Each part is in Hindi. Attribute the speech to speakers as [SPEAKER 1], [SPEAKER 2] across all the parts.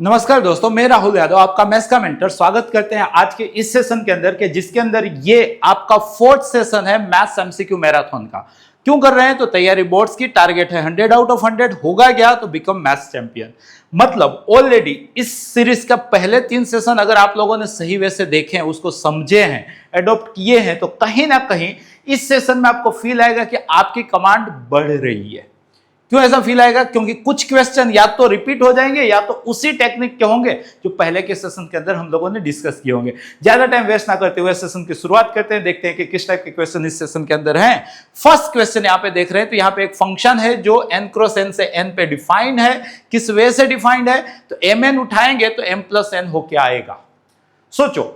[SPEAKER 1] नमस्कार दोस्तों, मैं राहुल यादव आपका मैथ्स का मेंटर स्वागत करते हैं आज के इस सेशन के अंदर के जिसके अंदर ये आपका फोर्थ सेशन है मैथ्स एमसीक्यू मैराथन का। क्यों कर रहे हैं? तो तैयारी बोर्ड्स की टारगेट है 100 आउट ऑफ 100 होगा क्या तो बिकम मैथ्स चैंपियन। मतलब ऑलरेडी इस सीरीज का पहले 3 सेशन अगर आप लोगों ने सही वे से देखे हैं, उसको समझे हैं, एडॉप्ट किए हैं, तो कहीं ना कहीं इस सेशन में आपको फील आएगा कि आपकी कमांड बढ़ रही है। क्यों ऐसा फील आएगा? क्योंकि कुछ क्वेश्चन या तो रिपीट हो जाएंगे या तो उसी टेक्निक के होंगे जो पहले के सेशन के अंदर हम लोगों ने डिस्कस किए होंगे। ज्यादा टाइम वेस्ट ना करते हुए सेशन की शुरुआत करते हैं, देखते हैं कि किस टाइप के क्वेश्चन इस सेशन के अंदर हैं। फर्स्ट क्वेश्चन यहाँ पे देख रहे हैं, तो यहाँ पे एक फंक्शन है जो n क्रॉस n से n पे डिफाइंड है। किस वे से डिफाइंड है? तो mn उठाएंगे तो m प्लस n होके आएगा। सोचो,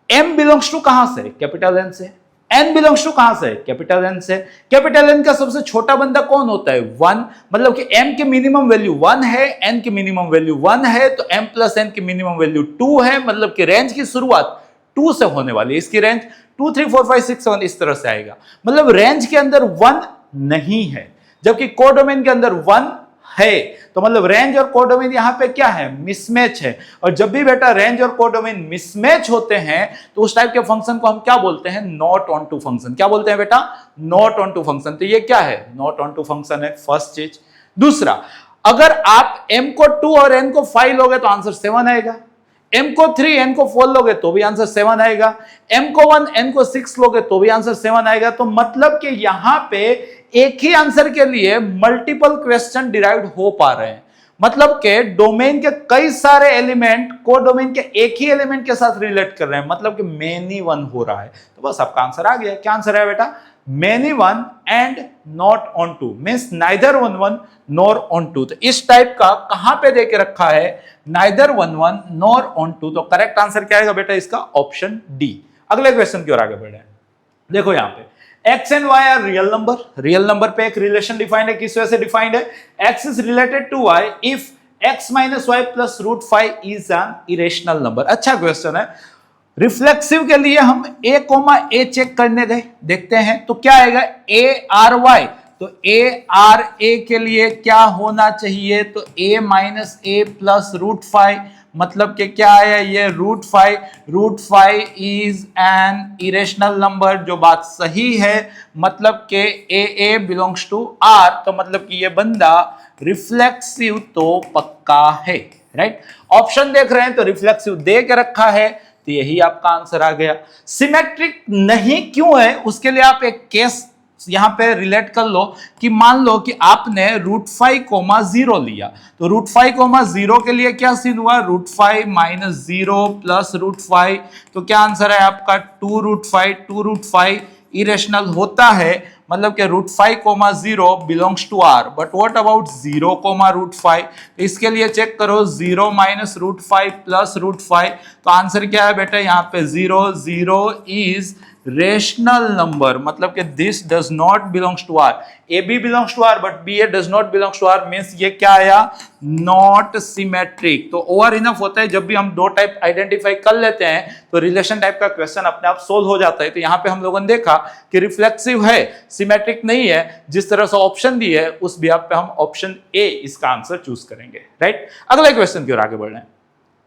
[SPEAKER 1] m बिलोंग्स टू कहां से? कैपिटल N से। n बिलोंग्स टू कहां से? कैपिटल N से। कैपिटल N का सबसे छोटा बंदा कौन होता है? 1। मतलब कि m की मिनिमम वैल्यू 1 है, n की मिनिमम वैल्यू 1 है, तो m प्लस n की मिनिमम वैल्यू 2 है। मतलब कि रेंज की शुरुआत 2 से होने वाली है। इसकी रेंज 2 3 4 5 6 7 इस तरह से आएगा। मतलब रेंज के अंदर 1 नहीं है, जबकि कोडोमेन के अंदर 1 है। तो मतलब रेंज और कोडोमेन यहां पे क्या है? मिसमैच है। और जब भी बेटा रेंज और कोडोमेन मिसमैच होते हैं तो उस टाइप के फंक्शन को हम क्या बोलते हैं? Not onto function. क्या बोलते हैं बेटा? Not onto function. तो ये क्या है? नॉट ऑन टू फंक्शन है, फर्स्ट चीज। दूसरा, अगर आप m को 2 और n को 5 लोगे तो आंसर 7 आएगा। m को 3 n को 4 लोगे तो भी आंसर 7 आएगा। m को 1 n को 6 लोगे तो भी आंसर 7 आएगा। तो मतलब कि यहां पे एक ही आंसर के लिए मल्टीपल क्वेश्चन डिराइव्ड हो पा रहे हैं। मतलब के डोमेन के कई सारे एलिमेंट कोडोमेन के एक ही एलिमेंट के साथ रिलेट कर रहे हैं। मतलब कि मेनी वन हो रहा है। तो बस आपका आंसर आ गया। क्या आंसर है बेटा? Many one and not onto, means neither on one nor onto. तो इस टाइप का कहां पे देके रखा है? Neither on one nor onto. तो करेक्ट आंसर क्या आएगा बेटा? इसका ऑप्शन डी। अगले क्वेश्चन की ओर आगे बढ़े। देखो यहां पे x and y are real number. Real number पे एक रिलेशन डिफाइंड है। किस वजह से डिफाइंड है? x is related to y if x minus y plus root 5 is an irrational number. अच्छा क्वेश्चन है। रिफ्लेक्सिव के लिए हम a कोमा a चेक करने गए, देखते हैं तो क्या आएगा? a r y। तो a r a के लिए क्या होना चाहिए? तो a minus a plus root 5। मतलब कि क्या है ये? Root 5। Root 5 is an irrational number, जो बात सही है। मतलब कि a बिलोंग्स टू r। तो मतलब कि ये बंदा रिफ्लेक्सिव तो पक्का है, राइट। ऑप्शन देख रहे हैं तो रिफ्लेक्सिव दे के रखा है, तो यही आपका आंसर आ गया। सिमेट्रिक नहीं क्यों है? उसके लिए आप एक केस यहां पे रिलेट कर लो कि मान लो कि आपने रूट 5 कोमा 0 लिया, तो रूट 5 कोमा 0 के लिए क्या सीन हुआ? Root 5 minus 0 plus root 5। तो क्या आंसर है आपका? 2 रूट 5। 2 रूट 5 इरेशनल होता है। मतलब कि root 5 comma 0 belongs to R, but what about 0 comma root 5? तो इसके लिए चेक करो 0 माइनस रूट 5 प्लस रूट 5। तो आंसर क्या है बेटा? यहाँ पे 0 0 इज रेशनल नंबर। मतलब कि this does not belongs to R. A B belongs to R but B A does not belongs to R, means ये क्या आया? Not symmetric. तो ओवर इनफ होता है जब भी हम दो टाइप आइडेंटिफाई कर लेते हैं तो रिलेशन टाइप का क्वेश्चन अपने आप सोल्व हो जाता है। तो यहां पे हम लोगों ने देखा कि रिफ्लेक्सिव है, सिमेट्रिक नहीं है। जिस तरह से ऑप्शन दी है उस बिहाफ पे हम ऑप्शन ए इसका आंसर चूज करेंगे, राइट। अगले क्वेश्चन की ओर आगे बढ़ रहे हैं।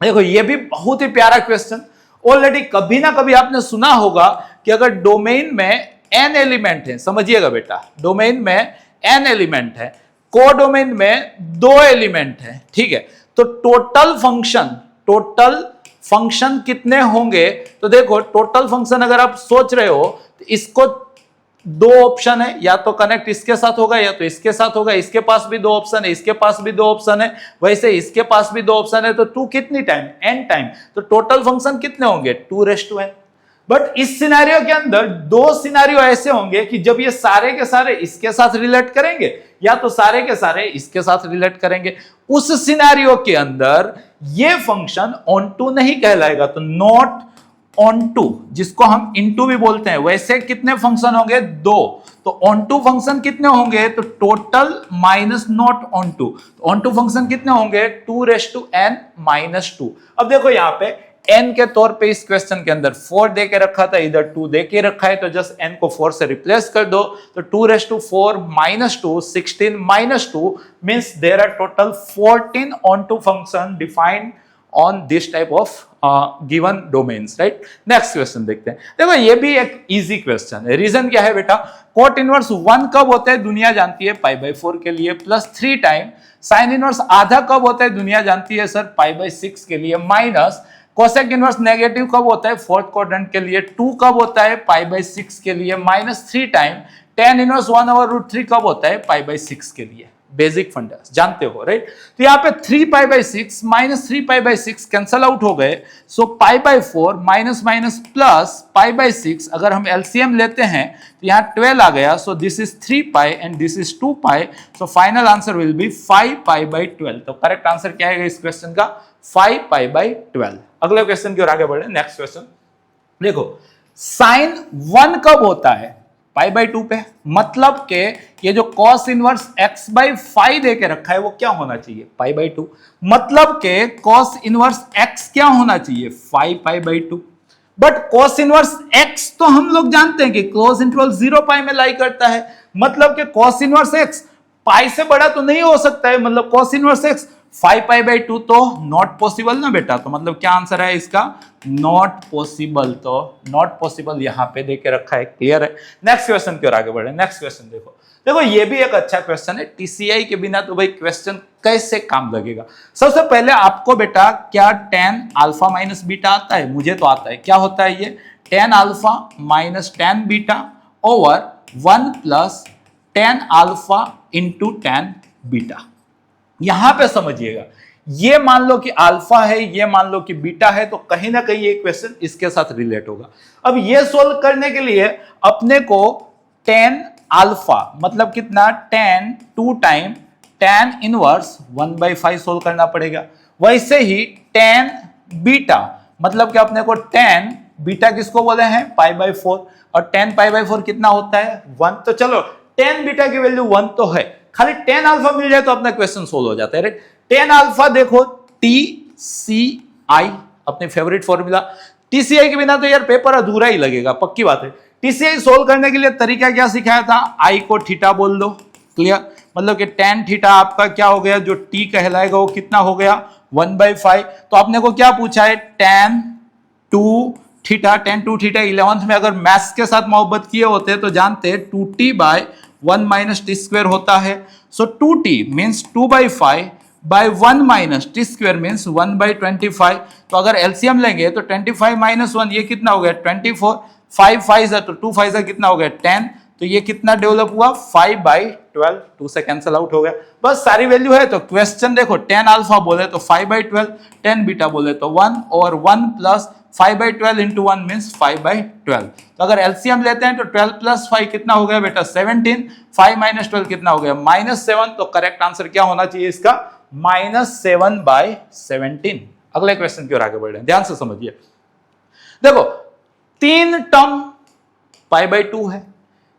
[SPEAKER 1] देखो ये भी बहुत ही प्यारा क्वेश्चन। ऑलरेडी कभी ना कभी आपने सुना होगा कि अगर डोमेन में n एलिमेंट है, समझिएगा बेटा, डोमेन में n एलिमेंट है, कोडोमेन में 2 एलिमेंट है, ठीक है, तो टोटल फंक्शन कितने होंगे? तो देखो टोटल फंक्शन अगर आप सोच रहे हो तो इसको 2 ऑप्शन है, या तो कनेक्ट इसके साथ होगा या तो इसके साथ होगा। इसके पास भी 2 ऑप्शन है, इसके पास भी 2 ऑप्शन है, वैसे इसके पास भी 2 ऑप्शन है। तो 2 कितनी टाइम? n time. तो टोटल फंक्शन कितने होंगे? 2n। बट इस सिनेरियो के अंदर 2 सिनेरियो ऐसे होंगे कि जब ये सारे के सारे इसके साथ रिलेट करेंगे या तो सारे के सारे इसके साथ रिलेट करेंगे। उस सिनेरियो के अंदर ये फंक्शन ऑन टू नहीं कहलाएगा, तो नॉट ऑन टू, जिसको हम इनटू भी बोलते हैं। वैसे कितने फंक्शन होंगे? 2। तो ऑन टू फंक्शन कितने होंगे? तो total minus not onto. Onto function कितने होंगे? 2n-2। अब देखो यहां पे n के तौर पे इस क्वेश्चन के अंदर 4 दे के रखा था, इधर 2 दे के रखा है, तो जस्ट n को 4 से रिप्लेस कर दो। तो 2⁻⁴ - 2 16 - 2 means there are total 14 onto function defined on this type of given domains, right? Next question देखते हैं। देखो ये भी एक इजी क्वेश्चन है। रीजन क्या है बेटा, कोट इनवर्स 1 कब होता है दुनिया जानती है, π/4 के लिए, प्लस 3 टाइम साइन इनवर्स आधा कब होता है दुनिया जानती है सर, π/6 के लिए, माइनस कोसेक इनवर्स नेगेटिव कब होता है फोर्थ क्वाड्रेंट के लिए, 2 कब होता है π/6 के लिए, माइनस 3 टाइम tan इनवर्स 1/√3 कब होता है π/6 के लिए। बेसिक फंडास जानते हो, राइट? तो यहाँ पे 3π/6 माइनस 3π/6 कैंसल आउट हो गए, सो π/4 माइनस माइनस प्लस π/6, अगर हम एलसीएम लेते हैं तो यहाँ 12 आ गया, so this is 3π and this is 2π, so final answer will be 5π/12। तो करेक्ट आंसर क्या है इस क्वेश्चन का, 5π/12। अगले क्वेश्चन की ओर आगे बढ़े। नेक्स्ट क्वेश्चन देखो, साइन 1 कब होता है, π/2 पे, मतलब के ये जो cos इनवर्स x/5 दे के रखा है वो क्या होना चाहिए, π/2, मतलब के cos इनवर्स x क्या होना चाहिए, 5π/2। बट cos इनवर्स x तो हम लोग जानते हैं कि क्लोज इंटरवल 0π में लाई करता है, मतलब के cos इनवर्स x पाई से बड़ा तो नहीं हो सकता है, मतलब cos इनवर्स x 5π/2 तो नॉट पॉसिबल ना बेटा, तो मतलब क्या आंसर है इसका, नॉट पॉसिबल। तो नॉट पॉसिबल यहां पे देके रखा है, क्लियर है। नेक्स्ट क्वेश्चन की ओर आगे बढ़े। नेक्स्ट क्वेश्चन देखो ये भी एक अच्छा क्वेश्चन है। टीसीआई के बिना तो भाई क्वेश्चन कैसे काम लगेगा। सबसे पहले आपको बेटा क्या tan अल्फा माइनस बीटा आता है, मुझे तो आता है। क्या होता है ये, tan alpha minus tan beta over 1 plus tan alpha into tan beta. यहां पे समझिएगा, ये मान लो कि अल्फा है, ये मान लो कि बीटा है, तो कहीं ना कहीं ये क्वेश्चन इसके साथ रिलेट होगा। अब ये सोल्व करने के लिए अपने को tan अल्फा मतलब कितना, tan 2 time tan inverse 1/5 solve करना पड़ेगा। वैसे ही tan बीटा मतलब कि अपने को tan बीटा किसको बोले हैं, π/4, और tan π/4 कितना होता है, 1। तो चलो tan बीटा की वैल्यू 1 तो है, खाली tan अल्फा मिल जाए तो अपना क्वेश्चन सोल्व हो जाता है, राइट? tan अल्फा देखो TCI, अपने फेवरेट फॉर्मूला। TCI के बिना तो यार पेपर अधूरा ही लगेगा, पक्की बात है। TCI सोल्व करने के लिए तरीका क्या सिखाया था, I को थीटा बोल दो, क्लियर? मतलब कि tan थीटा आपका क्या हो गया, जो T कहलाएगा वो कितना हो गया, 1/5। तो आपने को क्या पूछा है, tan 2 theta. tan 2 theta 11th में अगर मैथ्स के साथ मोहब्बत किए होते तो जानते 2t/1 माइनस टी स्क्वायर होता है। सो 2t means 2/5 by 1 minus T square means 1/25। तो अगर एलसीएम लेंगे तो 25 माइनस 1 ये कितना हो गया, 24। 5 5 तो 2 5 कितना हो गया, 10। तो ये कितना डेवलप हुआ, 5/12। 2 से कैंसिल आउट हो गया, बस सारी वैल्यू है। तो क्वेश्चन देखो, tan अल्फा बोले तो 5/12, tan बीटा बोले तो 1, और 1 प्लस 5/12 इंटू 1 मीन्स 5/12। तो अगर एलसीएम लेते हैं तो 12 प्लस 5 कितना हो गया बेटा, 17। 5 माइनस 12 कितना हो गया, -7। तो करेक्ट आंसर क्या होना चाहिए इसका, -7/17। अगले क्वेश्चन की ओर आगे बढ़ रहे हैं, ध्यान से समझिए। देखो 3 टर्म π/2 है,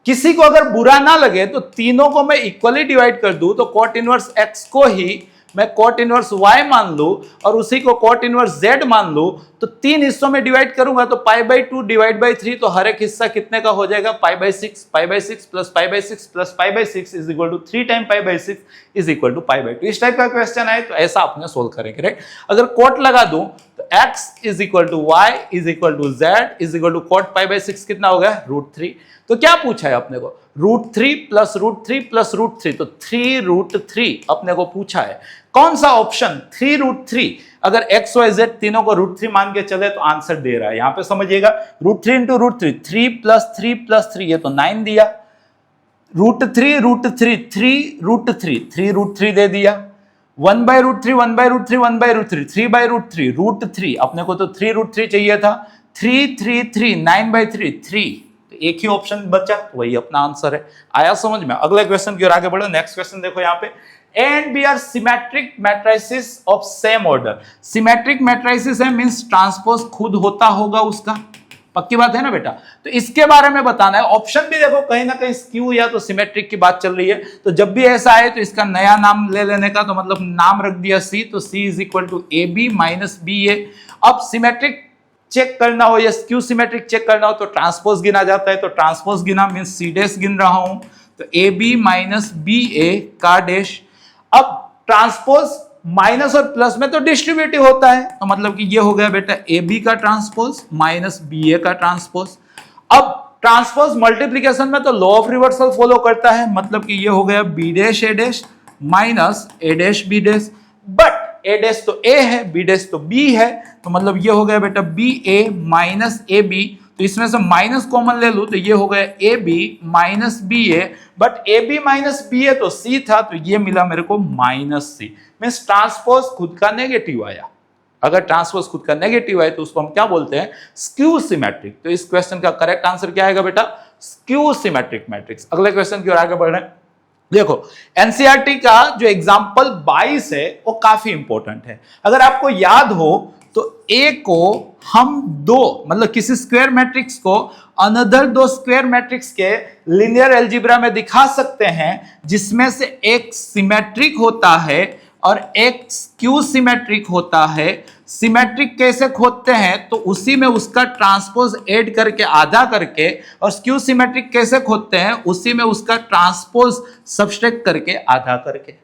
[SPEAKER 1] किसी को अगर बुरा ना लगे तो तीनों को मैं इक्वली डिवाइड कर दूं, तो cot इनवर्स x को ही मैं cot इनवर्स y मान लूं और उसी को cot इनवर्स z मान लूं, तो 3 हिस्सों में डिवाइड करूंगा तो π/2 डिवाइड बाई 3, तो हर एक हिस्सा कितने का हो जाएगा, π/6 plus π/6 plus π/6 is equal to 3 time π/6 is equal to π/2। इस टाइप का क्वेश्चन है तो ऐसा आपने सोल्व करेंगे, राइट? अगर cot लगा दूं तो x is equal to y is equal to z is equal to cot π/6 कितना हो गया, √3। तो क्या पूछा है अपने को, √3 प्लस √3 प्लस √3, तो 3√3 अपने को पूछा है। कौन सा ऑप्शन, 3√3? अगर x y z तीनों को √3 मान के चले तो आंसर दे रहा है, यहां पे समझिएगा, √3 इंटू √3, 3 प्लस 3 प्लस 3, ये तो 9 दिया। √3 √3 3√3, 3√3 दे दिया। 1/√3 1/√3 1/√3 3/√3 √3, अपने को तो 3√3 चाहिए था। 3 3 3 9/3 3, एक ही ऑप्शन बचा, वही अपना आंसर है। आया समझ में? अगले क्वेश्चन की ओर आगे बढ़ो। नेक्स्ट क्वेश्चन देखो यहाँ पे, A and B are symmetric matrices of same order। Symmetric matrices है मींस ट्रांसपोज खुद होता होगा उसका, पक्की बात है ना बेटा? तो इसके बारे में बताना है। ऑप्शन भी देखो कहीं ना कहीं स्क्यू या तो सिमेट्रिक की बात चल रही है, तो जब भी ऐसा आए तो इसका नया नाम ले लेने का, तो मतलब नाम रख दिया C, तो C is equal to AB minus BA। अब सिमेट्रिक चेक करना हो या स्क्यू सिमेट्रिक चेक करना हो तो ट्रांसपोज गिना जाता है, तो ट्रांसपोज गिना मींस C डैश गिन रहा हूं, तो AB माइनस BA का डैश। अब ट्रांसपोज माइनस और प्लस में तो डिस्ट्रीब्यूटिव होता है, तो मतलब कि ये हो गया बेटा ए बी का ट्रांसपोज माइनस बी ए का ट्रांसपोज। अब ट्रांसपोज मल्टीप्लीकेशन में तो लॉ ऑफ रिवर्सल फॉलो करता है, मतलब कि ये हो गया B dash A dash minus A dash B dash, but A dash तो ए है, बी डैश तो बी है, तो मतलब ये हो गया बेटा B A minus A B, तो इसमें से माइनस कॉमन ले लूं तो ये हो गया A B minus B A, but A B minus B A तो सी था, तो ये मिला मेरे को माइनस सी। मींस ट्रांसपोज खुद का नेगेटिव आया। अगर ट्रांसपोज खुद का नेगेटिव है तो उसको हम क्या बोलते हैं? Skew symmetric. तो इस क्वेश्चन का करेक्ट आंसर क्या आएगा बेटा? Skew symmetric matrix. अगले क्वेश्चन की ओर आगे बढ़ रहे हैं। देखो एनसीईआरटी का जो एग्जाम्पल 22 है वो काफी इंपॉर्टेंट है। अगर आपको याद हो तो ए को हम दो मतलब किसी स्क्वायर मैट्रिक्स को अनदर दो स्क्वायर मैट्रिक्स के लीनियर अलजेब्रा में दिखा सकते हैं, जिसमें से एक सिमेट्रिक होता है और एक स्क्यू सिमेट्रिक होता है। सिमेट्रिक कैसे खोजते हैं? तो उसी में उसका ट्रांसपोज ऐड करके आधा करके, और स्क्यू सिमेट्रिक कैसे खोजते हैं? उसी में उसका ट्रांसपोज सब्सट्रैक्ट करके आधा करके।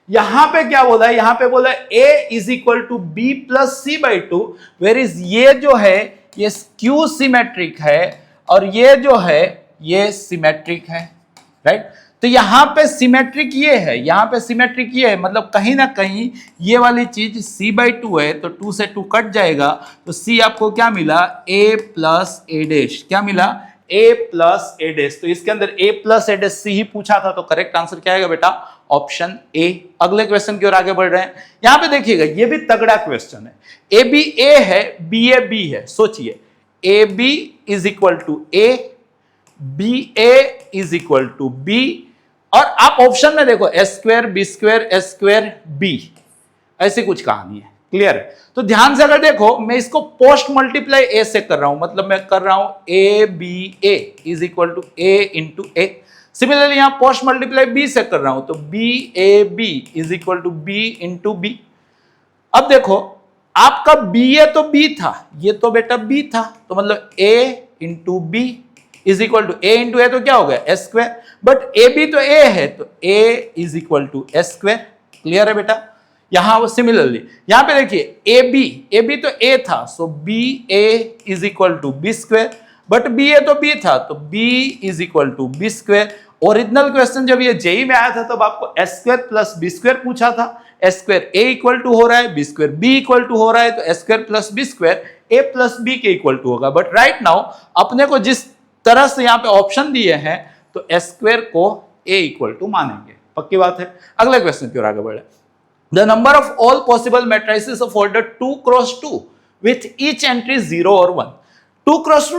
[SPEAKER 1] यहां पे क्या बोला है? यहां पे बोला a is equal to b plus c by two, where is ये जो है ये स्क्यू सिमेट्रिक है और ये जो है ये सिमेट्रिक है, राइट? तो यहां पे सिमेट्रिक ये है, यहां पे सिमेट्रिक ये है, मतलब कहीं ना कहीं ये वाली चीज c बाई टू है, तो 2 से 2 कट जाएगा, तो c आपको क्या मिला? a plus A dash. क्या मिला? a plus A dash. तो इसके अंदर a plus A dash C ही पूछा था, तो करेक्ट आंसर क्या आएगा बेटा? Option A. अगले क्वेश्चन की ओर आगे बढ़ रहे हैं। यहां पे देखिएगा ये भी तगड़ा क्वेश्चन है। ए बी ए है, बी ए बी है। सोचिए A B is equal to A, B A is equal to B, और आप ऑप्शन में देखो S square B square S square B, ऐसी कुछ कहानी है। क्लियर है? तो ध्यान से अगर देखो मैं इसको पोस्ट मल्टीप्लाई ए से कर रहा हूं, मतलब मैं कर रहा हूं A B A is equal to A into A. Similarly यहां पोस्ट मल्टीप्लाई बी से कर रहा हूं, तो B A B is equal to B into B. अब देखो आपका बी ए तो बी था, ये तो बेटा बी था, तो मतलब A into B is equal to A into A, तो क्या हो गया? S square. But A B तो ए है, तो A is equal to S square. Clear है बेटा? यहां वो सिमिलरली यहां पे देखिए ए बी तो ए था, so B A is equal to B square, but B A तो बी था, तो B is equal to B square. Original question जब ये जेई में आया था तब आपको S square plus B square पूछा था। S square A equal to हो रहा है, B square B equal to हो रहा है, तो S square plus B square A plus B के इक्वल टू होगा। बट राइट नाउ अपने को जिस तरह से यहाँ पे ऑप्शन दिए हैं, तो एस स्क्वायर को ए इक्वल टू मानेंगे। पक्की बात है? अगले क्वेश्चन की ओर आगे बढ़े। The number of all possible matrices of order 2 cross 2 with each entry 0 और 1। 2 क्रॉस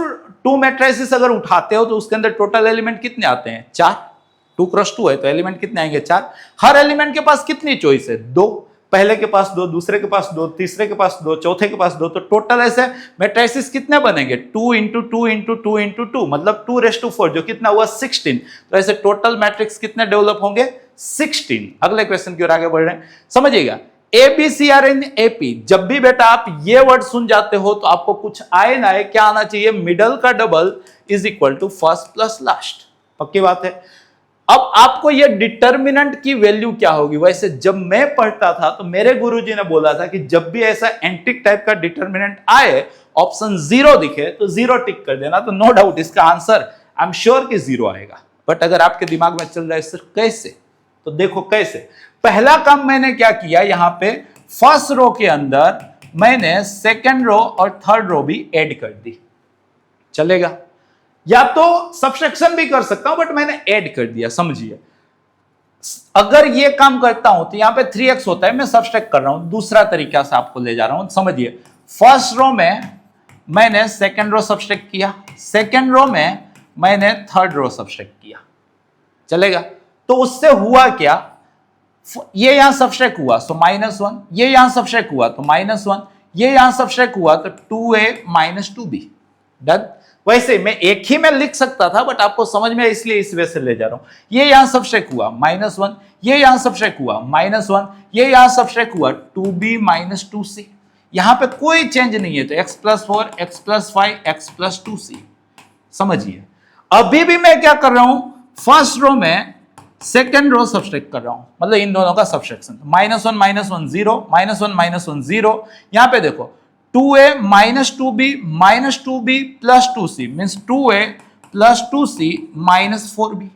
[SPEAKER 1] 2 मैट्रिसेस अगर उठाते हो तो उसके अंदर टोटल एलिमेंट कितने आते हैं? 4। 2 क्रॉस 2 है तो एलिमेंट कितने आएंगे? 4। हर एलिमेंट के पास कितनी चॉइस है? 2। पहले के पास 2, दूसरे के पास 2, तीसरे के पास 2, चौथे के पास 2, तो टोटल ऐसे मैट्रिसेस कितने बनेंगे? 2 इंटू 2 इंटू 2 इंटू 2, मतलब 2⁻4, जो कितना हुआ? 16। तो ऐसे टोटल मैट्रिक्स कितने डेवलप होंगे? 16। अगले क्वेश्चन की ओर आगे बढ़ रहे हैं। समझिएगा A B C are in AP, जब भी बेटा आप ये वर्ड सुन जाते हो तो आपको कुछ आए ना आए क्या आना चाहिए? मिडल का double is equal to first plus last. पक्की बात है? अब आपको ये डिटर्मिनेंट की वैल्यू क्या होगी? वैसे जब मैं पढ़ता था तो मेरे गुरुजी ने बोला था कि जब भी ऐसा एंटिक टाइप का डिटर्मिनेंट आए, ऑप्शन 0 दिखे तो 0 टिक कर देना, तो नो डाउट इसका आंसर आई एम श्योर कि 0 आएगा। बट अगर आपके दिमाग में चल रहा है सिर्फ कैसे, तो देखो कैसे। पहला काम मैंने क्या किया, यहां पे फर्स्ट रो के अंदर मैंने सेकेंड रो और थर्ड रो भी ऐड कर दी। चलेगा? या तो सब्सट्रैक्शन भी कर सकता हूं, बट मैंने ऐड कर दिया। समझिए, अगर ये काम करता हूं तो यहां पे 3x होता है, मैं सब्सट्रैक्ट कर रहा हूं। दूसरा तरीका से आपको ले जा रहा हूं। समझिए, फर्स्ट रो में मैंने सेकेंड रो सब्सट्रैक्ट किया, सेकेंड रो में मैंने थर्ड रो सब्सट्रैक्ट किया। चलेगा? तो उससे हुआ क्या, ये यहां सब्सट्रैक्ट हुआ सो -1, ये यहां सब्सट्रैक्ट हुआ तो -1, ये यहां सब्सट्रैक्ट हुआ तो 2a - 2b। डन? वैसे मैं एक ही में लिख सकता था, बट आपको समझ में इसलिए इस वे से ले जा रहा हूं। ये यहां सब्सट्रैक्ट हुआ -1, ये यहां सब्सट्रैक्ट हुआ -1, ये यहां सब्सट्रैक्ट हुआ 2b - 2c। यहां पे कोई चेंज नहीं है, तो x + 4, x + 5, x + 2c। समझिए, अभी भी मैं क्या कर रहा हूं, फर्स्ट रो में सेकेंड रो सब्सट्रैक्ट कर रहा हूं, मतलब इन दोनों का सब्सट्रैक्शन। -1 -1 0, -1 -1 0। यहां पे देखो 2a -2b -2b plus 2c means 2a plus 2c minus 4b।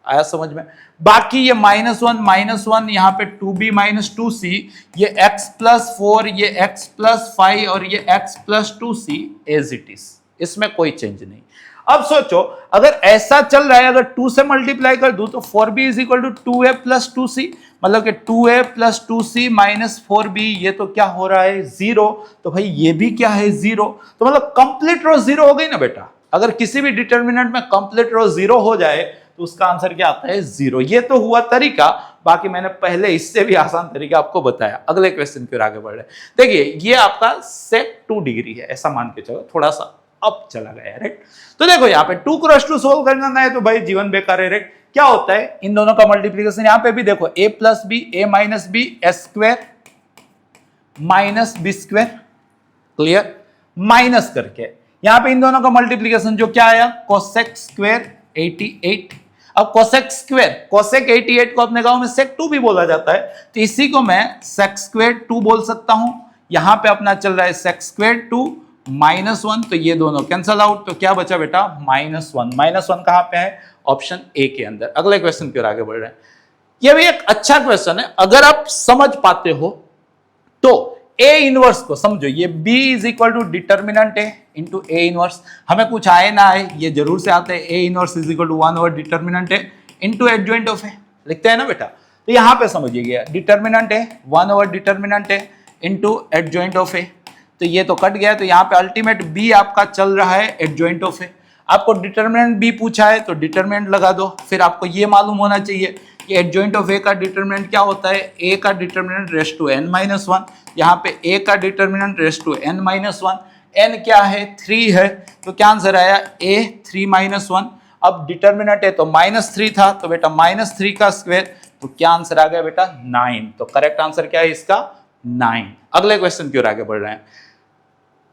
[SPEAKER 1] आया समझ में? बाकी ये -1 यहाँ पे 2b -2c, ये x प्लस 4, ये x प्लस 5 और ये x plus 2c as it is, इसमें कोई चेंज नहीं। अब सोचो अगर ऐसा चल रहा है, अगर 2 से मल्टीप्लाई कर दूं तो 4b is equal to 2a plus 2c, मतलब कि 2a plus 2c minus 4b, ये तो क्या हो रहा है 0। तो भाई ये भी क्या है 0, तो मतलब कंप्लीट रो 0 हो गई ना बेटा। अगर किसी भी डिटर्मिनेंट में कंप्लीट रो 0 हो जाए तो उसका आंसर क्या आता है 0। ये तो हुआ तरीका, बाकी मैंने पहले इससे भी आसान तरीका आपको बताया। अगले क्वेश्चन की ओर आगे बढ़ रहे हैं। देखिए ये आपका सेक 2 डिग्री है, ऐसा मान के चलो, थोड़ा सा अप चला गया, राइट। तो देखो यहाँ पे 2 क्रॉस 2 सोल्व करना है तो भाई जीवन बेकार है, राइट। क्या होता है इन दोनों का मल्टीप्लीकेशन, यहाँ पे भी देखो a plus b, a minus b, S square minus b square, clear, minus करके यहाँ पे इन दोनों का मल्टीप्लीकेशन जो क्या आया कोसेक स्क्वायर 88। अब कोसेक स्क्वायर, कोसेक 88 को अपने गांव में सेक 2 भी बोला जाता है, तो इसी को मैं सेक स्क्वायर 2 बोल सकता हूं। यहां पे अपना चल रहा है सेक स्क्वायर 2 -1, तो ये दोनों कैंसल आउट, तो क्या बचा बेटा -1। -1 कहां पे है, ऑप्शन ए के अंदर। अगले क्वेश्चन की ओर आगे बढ़ रहे हैं। ये भी एक अच्छा क्वेश्चन है, अगर आप समझ पाते हो तो ए इनवर्स को समझो। ये b is equal to determinant A into A inverse, हमें कुछ आए ना आए ये जरूर से आते हैं। A inverse is equal to 1 over determinant A into adjoint of A, लिखते हैं ना बेटा। तो यहां पे समझिए determinant A 1 over determinant A into adjoint of A, तो ये तो कट गया, तो यहाँ पे अल्टीमेट b आपका चल रहा है एडजॉइंट ऑफ ए। आपको डिटर्मिनेंट b पूछा है तो डिटर्मिनेंट लगा दो। फिर आपको ये मालूम होना चाहिए कि एडजॉइंट ऑफ ए का डिटर्मिनेंट क्या होता है, a का डिटर्मिनेंट रेस टू n-1, यहाँ पे a का determinant raise to n-1, n क्या है 3 है, तो क्या आंसर आया a 3-1। अब डिटर्मिनेंट है तो -3 था, तो बेटा -3 का स्क्वायर, तो क्या आंसर आ गया बेटा 9। तो करेक्ट आंसर क्या है इसका 9। अगले क्वेश्चन की ओर आगे बढ़ रहे हैं।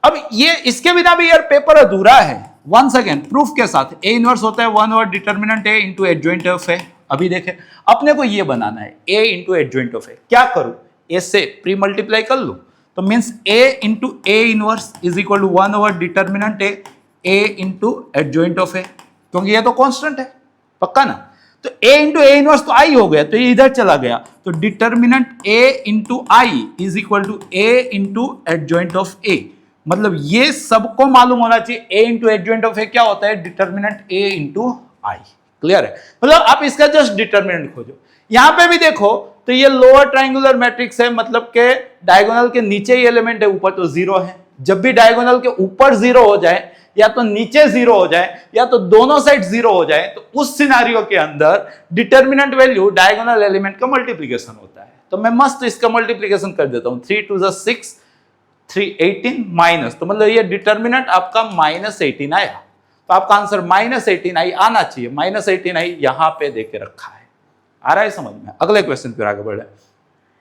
[SPEAKER 1] अब ये इसके बिना भी यार पेपर अधूरा है। वंस अगेन प्रूफ के साथ, ए इनवर्स होता है 1 over determinant A into adjoint of A. अभी देखें अपने को ये बनाना है a into adjoint of A, क्या करूं a से प्री मल्टीप्लाई कर लूं, तो means a into A inverse is equal to 1 over determinant a into adjoint of A, क्योंकि ये तो कांस्टेंट है, पक्का ना। तो a इंटू ए इनवर्स तो i हो गया, तो ये इधर चला गया, तो determinant a into I is equal to a into adjoint of a। मतलब ये सबको मालूम होना चाहिए a into adjoint of a क्या होता है, determinant a into I. Clear है, मतलब आप इसका जस्ट डिटर्मिनेंट खोजो। यहां पे भी देखो तो ये लोअर ट्रायंगुलर मैट्रिक्स है, मतलब के डायगोनल के नीचे ही एलिमेंट है, ऊपर तो 0 है। जब भी डायगोनल के ऊपर 0 हो जाए, या तो नीचे 0 हो जाए, या तो दोनों साइड 0 हो जाए, तो उस सिनारियो के अंदर डिटर्मिनेंट वैल्यू डायगोनल एलिमेंट का मल्टीप्लीकेशन होता है। तो मैं मस्त इसका मल्टीप्लीकेशन कर देता हूं, 3 2 6 3 18 माइनस, तो मतलब ये डिटर्मिनेंट आपका -18 आया, तो आपका आंसर -18 आना चाहिए। -18 यहां पे देके रखा है, आ रहा है समझ में। अगले क्वेश्चन पर आगे बढ़ रहे हैं।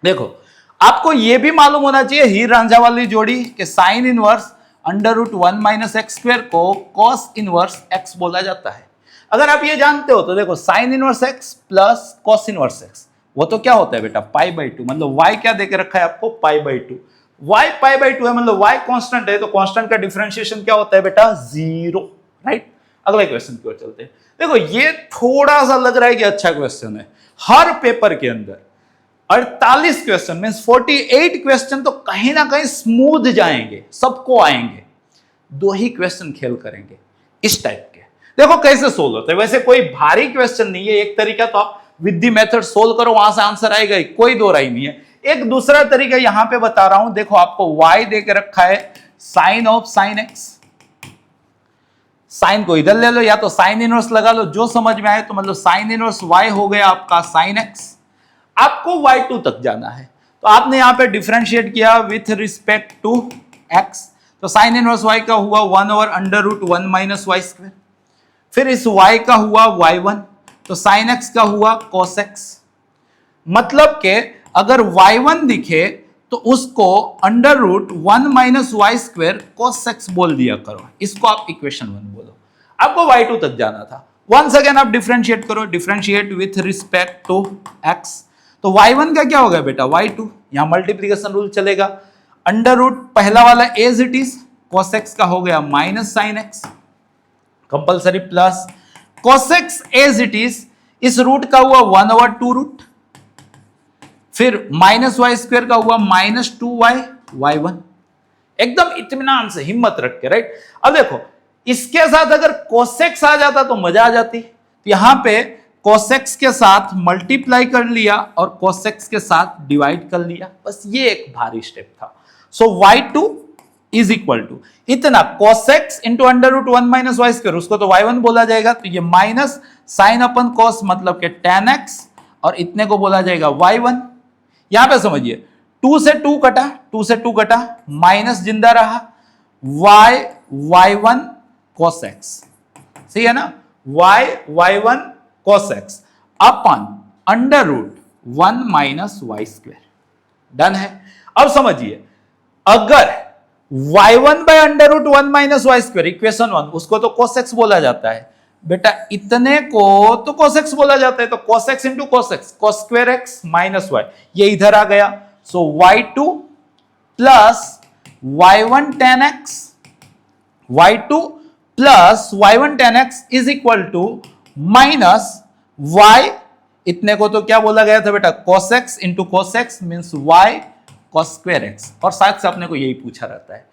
[SPEAKER 1] देखो आपको यह भी मालूम होना चाहिए हीर रांझा वाली जोड़ी के साइन इनवर्स √1 - x² को cos इनवर्स x बोला जाता है। अगर आप ये जानते हो तो देखो sign inverse x plus cos inverse x, वो तो क्या होता है बेटा π/2, मतलब y क्या देके रखा है आपको π/2। y π/2 है, मतलब y कांस्टेंट है, तो कांस्टेंट का डिफरेंशिएशन क्या होता है बेटा 0, राइट। अगले क्वेश्चन की ओर चलते हैं। देखो ये थोड़ा सा लग रहा है कि अच्छा क्वेश्चन है। हर पेपर के अंदर 48 क्वेश्चन मीन 48 क्वेश्चन तो कहीं ना कहीं स्मूथ जाएंगे, सबको आएंगे। 2 ही क्वेश्चन खेल करेंगे इस टाइप के। देखो कैसे सोल्व होता है, वैसे कोई भारी क्वेश्चन नहीं है। एक तरीका तो आप विद द मेथड सोल्व करो, वहां से आंसर आएगा, कोई दो राय नहीं है। एक दूसरा तरीका यहां पे बता रहा हूं, देखो आपको y दे के रखा है sine of sine x, sine को इधर ले लो या तो साइन इनवर्स लगा लो, जो समझ में आए। तो मतलब साइन इनवर्स y हो गया आपका साइन x। आपको y2 तक जाना है, तो आपने यहां पे डिफरेंशिएट किया विथ रिस्पेक्ट टू x, तो साइन इनवर्स y का हुआ 1 ओवर √1 - y²। फिर इस y का हुआ y1, तो साइन x का हुआ cos x। मतलब के अगर y1 दिखे तो उसको √1 - y² cos x बोल दिया करो, इसको आप इक्वेशन 1 बोलो। आपको y2 तक जाना था, वंस अगेन आप डिफरेंशिएट करो, differentiate with respect to x, तो y1 का क्या होगा बेटा y2, यहां मल्टीप्लीकेशन रूल चलेगा, अंडर रूट पहला वाला as it is, cos x का हो गया minus sine x compulsory, plus cos x as it is, इस रूट का हुआ 1/2 रूट, फिर माइनस वाई स्क्वायर का हुआ -2y y1, एकदम इत्मीनान से हिम्मत रख के, राइट। अब देखो इसके साथ अगर cos x आ जाता तो मजा आ जाती, तो यहां पे cos x के साथ मल्टीप्लाई कर लिया और cos x के साथ डिवाइड कर लिया, बस ये एक भारी स्टेप था। So y2 is equal to इतना cos x into under root 1 minus Y square, उसको तो y1 बोला जाएगा, तो ये माइनस साइन अपन cos मतलब के tan x, और इतने को बोला जाएगा y1। यहां पे समझिए 2 से 2 कटा, 2 से 2 कटा, माइनस जिंदा रहा, y1 cos x, सही है ना, y1 cos x अपन under root 1 minus Y square, done है। अब समझिए अगर y1 by under root 1 minus Y square equation 1, उसको तो cos x बोला जाता है बेटा, इतने को तो cos x बोला जाता है, तो cos x into cos x, cos square x minus y, ये इधर आ गया, so y2 plus y1 tan x, y2 plus y1 tan x is equal to minus y, इतने को तो क्या बोला गया था बेटा, cos x into cos x means y cos square x, और साथ से अपने को यही पूछा रहता है।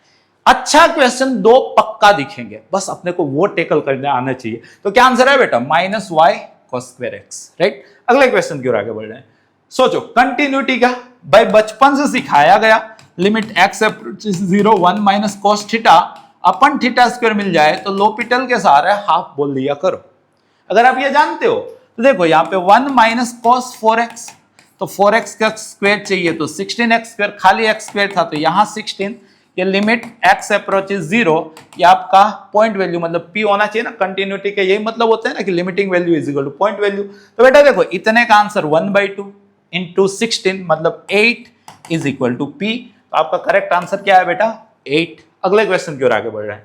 [SPEAKER 1] अच्छा क्वेश्चन दो पक्का दिखेंगे, बस अपने को वो टेकल करने आना चाहिए, तो क्या आंसर है बेटा, -y cos square x, right. अगले क्वेश्चन की ओर आगे बढ़ रहे हैं, सोचो कंटिन्यूटी का, भाई बचपन से सिखाया गया, limit x approaches 0 1 minus cos theta अपन थीटा स्क्वायर मिल जाए तो लोपिटल के सहारे हाफ बोल दिया करो। अगर आप ये जानते हो तो देखो यहाँ पे 1 माइनस cos 4x, तो 4x का स्क्वायर चाहिए तो 16x स्क्वायर, खाली x स्क्वायर था तो यहाँ 16, ये लिमिट x अप्रोचेस 0, ये आपका पॉइंट वैल्यू मतलब p होना चाहिए ना, कंटिन्यूटी का यही मतलब होता है ना कि limiting value is equal two point value. तो बेटा देखो इतने का आंसर 1/2 इंटू 16 मतलब 8 इज इक्वल टू p, तो आपका करेक्ट आंसर क्या है बेटा 8। अगले क्वेश्चन की ओर आगे बढ़ रहे हैं,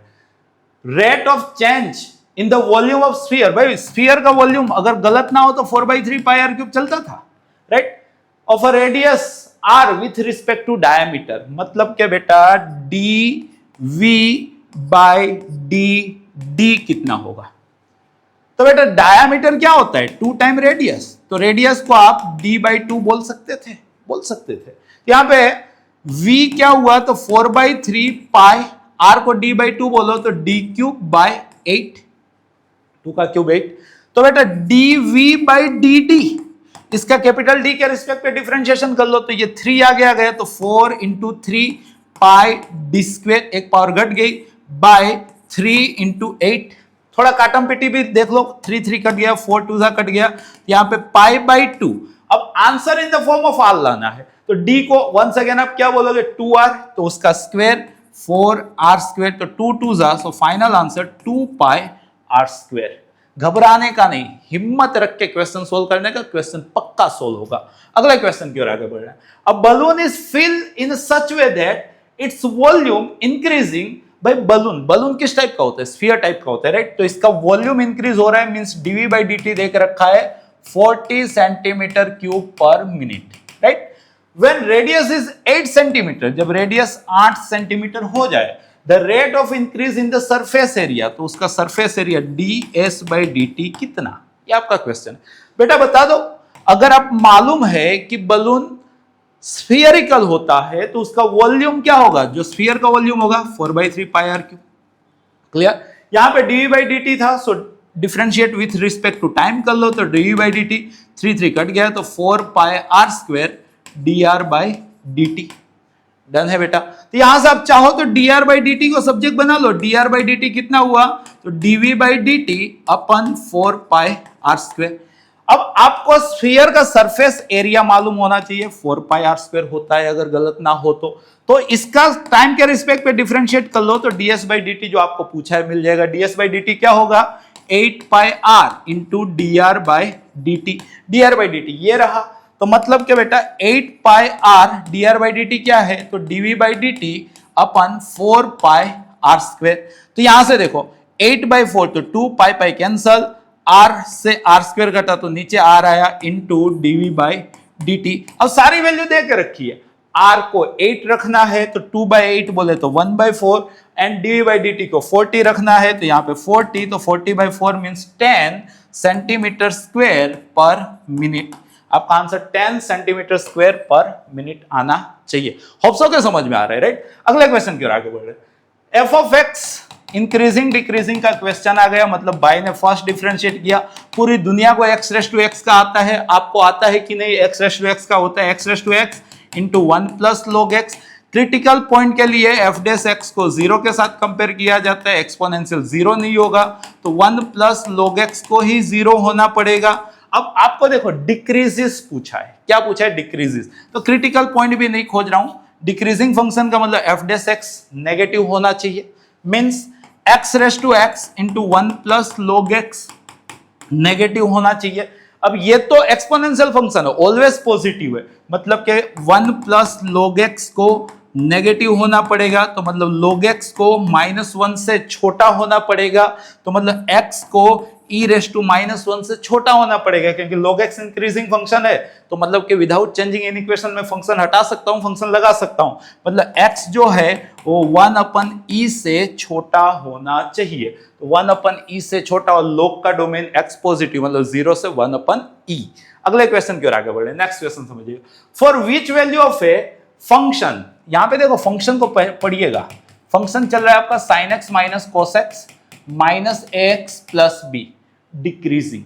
[SPEAKER 1] rate of change in the volume of sphere, भाई स्फीयर का वॉल्यूम अगर गलत ना हो तो 4/3 पाई r क्यूब चलता था, right, of a radius r with respect to diameter, मतलब क्या बेटा dv बाय dd कितना होगा, तो बेटा डायमीटर क्या होता है 2 टाइम रेडियस, तो रेडियस को आप d/2 बोल सकते थे। यहां पे v क्या हुआ तो 4/3 पाई, r को d/2 बोलो तो d³/8, 2 का क्यूब 8, तो बेटा dv/dt, इसका कैपिटल D के रिस्पेक्ट पे डिफरेंशिएशन कर लो तो ये 3 आगे आ गया, तो 4 इंटू 3 पाई d स्क्वेयर, एक पावर घट गई, बाय 3 इंटू 8, थोड़ा काटम पिटी भी देख लो, 3 3 कट गया, 4 2 कट गया, यहाँ पे π/2। अब answer in the form of r लाना है, तो d को वंस अगेन आप क्या बोलोगे 2r, तो उसका स्क्वायर 4r स्क्वायर, तो 2 2 जा, सो फाइनल आंसर 2πr स्क्वायर। घबराने का नहीं, हिम्मत रख के क्वेश्चन सोल्व करने का, क्वेश्चन पक्का सोल्व होगा। अगले क्वेश्चन की ओर आगे बढ़ रहे हैं, a balloon is filled in such way that its volume increasing, भाई बलून किस टाइप का होता है, स्फीयर टाइप का होता है, राइट, तो इसका वॉल्यूम इंक्रीज हो रहा है, मींस dv/dt देख रखा है 40 सेंटीमीटर क्यूब पर minute, right. When radius is 8 centimetre, जब रेडियस 8 सेंटीमीटर हो जाए, the rate of increase in the surface area, तो उसका सरफेस एरिया ds/dt कितना, ये आपका क्वेश्चन है। बेटा बता दो, अगर आप मालूम है कि बलून स्फीयरिकल होता है तो उसका वॉल्यूम क्या होगा, जो स्फीयर का वॉल्यूम होगा 4/3 पाई r क्यूब, क्लियर। यहां पे dv/dt था, so differentiate with respect to time कर लो, तो dv/dt 3 3 कट गया, तो 4 पाई r स्क्वायर dr/dt, डन है बेटा। तो यहां से आप चाहो तो dr/dt को सब्जेक्ट बना लो, dr/dt कितना हुआ, तो dv/dt अपन 4 पाई r स्क्वायर। अब आपको स्फीयर का सरफेस एरिया मालूम होना चाहिए, 4 पाई r स्क्वायर होता है अगर गलत ना हो तो इसका टाइम के रिस्पेक्ट पे डिफरेंशिएट कर लो, तो ds/dt जो आपको पूछा है मिल जाएगा। ds/dt क्या होगा 8 पाई r इंटू dr/dt, dr/dt ये रहा, तो मतलब क्या बेटा 8 पाई r, dr/dt क्या है तो dv/dt अपन 4 पाई r स्क्वायर। तो यहां से देखो 8/4 तो 2 पाई पाई कैंसल, आर से आर स्क्वायर घटा तो नीचे आर आया इंटू डीवी बाई dt। अब सारी वैल्यू दे के रखी है, आर को 8 रखना है तो 2/8 बोले तो 1/4 and D by D T को 40 रखना है तो यहाँ पे 40, तो 40/4 means 10 centimetre square per minute. आपका answer 10 centimetre square per minute आना चाहिए। होप सो के समझ में आ रहा है, राइट। अगले क्वेश्चन की ओर आगे बढ़ रहे हैं। F of x increasing decreasing का क्वेश्चन आ गया, मतलब बाई ने फर्स्ट डिफरेंशिएट किया। पूरी दुनिया को एक्स रेस टू एक्स का आता है, आपको आता है कि नहीं? एक्स रेस टू एक्स का होता है x raise to x into 1 plus log x. Critical point के लिए एफ डेस एक्स को 0 के साथ कंपेयर किया जाता है, एक्सपोनेंशियल 0 नहीं होगा तो 1 प्लस लॉग एक्स को ही 0 होना पड़ेगा। अब आपको देखो डिक्रीजेस पूछा है, क्या पूछा है? डिक्रीजेस। तो क्रिटिकल पॉइंट भी नहीं खोज रहा हूं। डिक्रीजिंग फंक्शन का मतलब एफ डेस एक्स नेगेटिव होना चाहिए, means x raise to x into 1 plus log x negative होना चाहिए। अब ये तो एक्सपोनेंशियल फंक्शन है, ऑलवेज पॉजिटिव है, मतलब कि 1 प्लस log x को नेगेटिव होना पड़ेगा, तो मतलब log x को -1 से छोटा होना पड़ेगा, तो मतलब x को e रेस टू -1 से छोटा होना पड़ेगा, क्योंकि log x इंक्रीजिंग फंक्शन है, तो मतलब कि विदाउट चेंजिंग इन इक्वेशन में फंक्शन हटा सकता हूं, फंक्शन लगा सकता हूं, मतलब x जो है वो 1/e से छोटा होना चाहिए। तो 1/e से छोटा और log का डोमेन x पॉजिटिव, मतलब 0 से 1/e। अगले क्वेश्चन की ओर आगे बढ़े, नेक्स्ट क्वेश्चन समझिए। For which value of a function, यहां पे देखो फंक्शन को पढ़िएगा, फंक्शन चल रहा है आपका sin x minus cos x minus ax plus b, decreasing.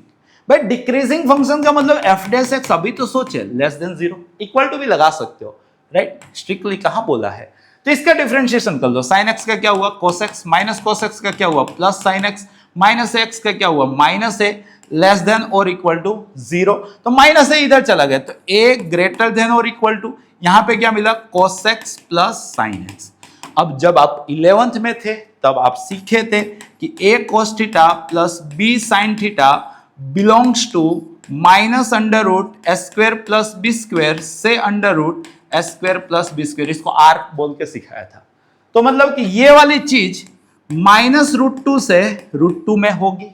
[SPEAKER 1] भाई डिक्रीजिंग फंक्शन का मतलब एफ डेस एक्स, अभी तो सोचे लेस देन 0, इक्वल टू भी लगा सकते हो, राइट। स्ट्रिक्टली कहां बोला है, तो इसका डिफरेंशिएशन कर लो। sin x का क्या हुआ cos x, minus cos x का क्या हुआ plus sin x, minus x का क्या हुआ माइनस a, लेस देन और इक्वल टू 0, तो माइनस a इधर चला गया, तो a ग्रेटर देन और इक्वल टू, यहां पे क्या मिला cos x plus sin x। अब जब आप 11th में थे तब आप सीखे थे कि a cos theta plus b sin theta belongs to minus under root S square plus B square से under root S square plus B square, इसको आर्क बोल के सिखाया था। तो मतलब कि ये वाली चीज -√2 से √2 में होगी,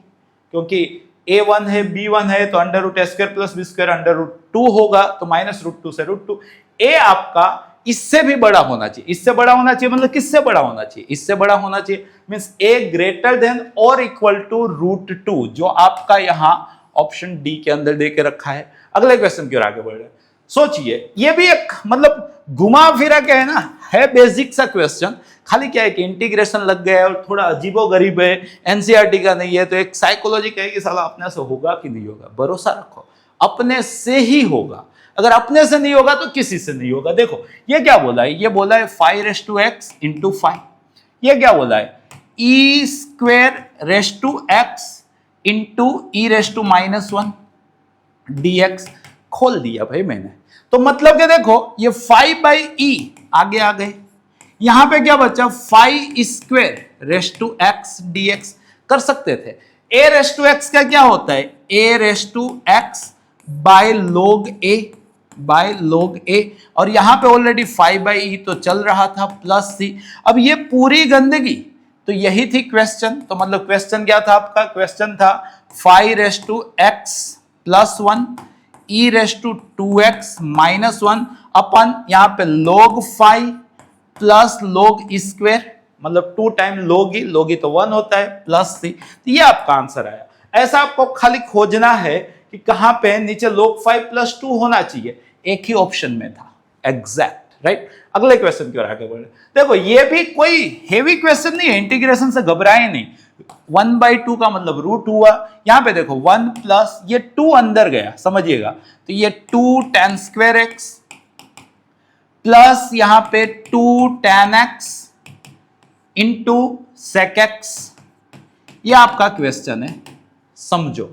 [SPEAKER 1] क्योंकि a1 है b1 है तो under root S square plus B square under root 2 होगा, तो -√2 से √2। a आपका इससे भी बड़ा होना चाहिए, इससे बड़ा होना चाहिए, मतलब किससे बड़ा होना चाहिए? इससे बड़ा होना चाहिए, मींस a ग्रेटर देन और इक्वल टू √2, जो आपका यहां ऑप्शन डी के अंदर दे के रखा है। अगले क्वेश्चन की ओर आगे बढ़ रहे हैं। सोचिए, ये भी एक मतलब घुमा फिरा के है ना, है बेसिक सा क्वेश्चन, खाली क्या है कि इंटीग्रेशन लग गया है और थोड़ा अजीबोगरीब है, एनसीईआरटी का नहीं है, तो एक साइकोलॉजी कहेगी साला अपने से होगा कि नहीं होगा। भरोसा रखो, अपने से ही होगा, अगर अपने से नहीं होगा तो किसी से नहीं होगा। देखो ये क्या बोला है, ये बोला है 5⁵x इंटू 5, ये क्या बोला है e²⁵x इंटू e⁻⁻1 dx, खोल दिया भाई मैंने। तो मतलब कि देखो ये 5/e आगे आ गए, यहां पे क्या बचा 5²⁵x dx, कर सकते थे। a⁵x का क्या होता है a⁵x बाय log a, और यहां पे ऑलरेडी 5/e तो चल रहा था प्लस c। अब ये पूरी गंदगी तो यही थी क्वेश्चन, तो मतलब क्वेश्चन क्या था आपका? क्वेश्चन था 5⁵x प्लस 1 e⁻²x-1 अपन यहां पे log 5 प्लस log e², मतलब 2 टाइम log e तो 1 होता है प्लस c, तो ये आपका आंसर आया। ऐसा आपको खाली खोजना है कि कहां पे नीचे log 5 प्लस 2 होना चाहिए, एक ही ऑप्शन में था एग्जैक्ट, राइट। अगले क्वेश्चन की ओर आगे बढ़े। देखो ये भी कोई हेवी क्वेश्चन नहीं है, इंटीग्रेशन से घबराए नहीं। 1/2 का मतलब रूट हुआ, यहां पे देखो 1 प्लस ये 2 अंदर गया, समझिएगा, तो ये 2 tan²x प्लस यहां पे 2 tan x इंटू sec(x), ये आपका क्वेश्चन है, समझो।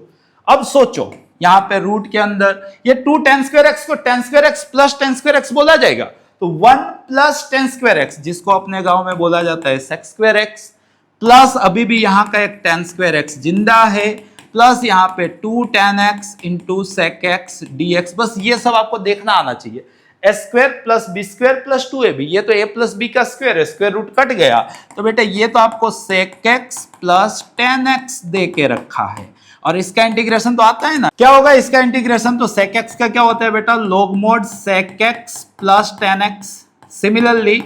[SPEAKER 1] अब सोचो यहां पे रूट के अंदर ये 2 tan²x को tan²x प्लस tan²x बोला जाएगा, तो 1 प्लस tan²x जिसको अपने गांव में बोला जाता है sec²x, प्लस अभी भी यहां का एक tan²x जिंदा है, प्लस यहां पे 2 tan x into sec(x dx। बस ये सब आपको देखना आना चाहिए। a² plus b² plus 2ab, ये तो a प्लस b का स्क्वायर है, स्क्वायर रूट कट गया, तो बेटा ये तो आपको sec(x प्लस tan x दे के रखा है। और इसका इंटीग्रेशन तो आता है ना, क्या होगा इसका इंटीग्रेशन, तो sec x का क्या होता है बेटा, log mod sec x plus tan x। Similarly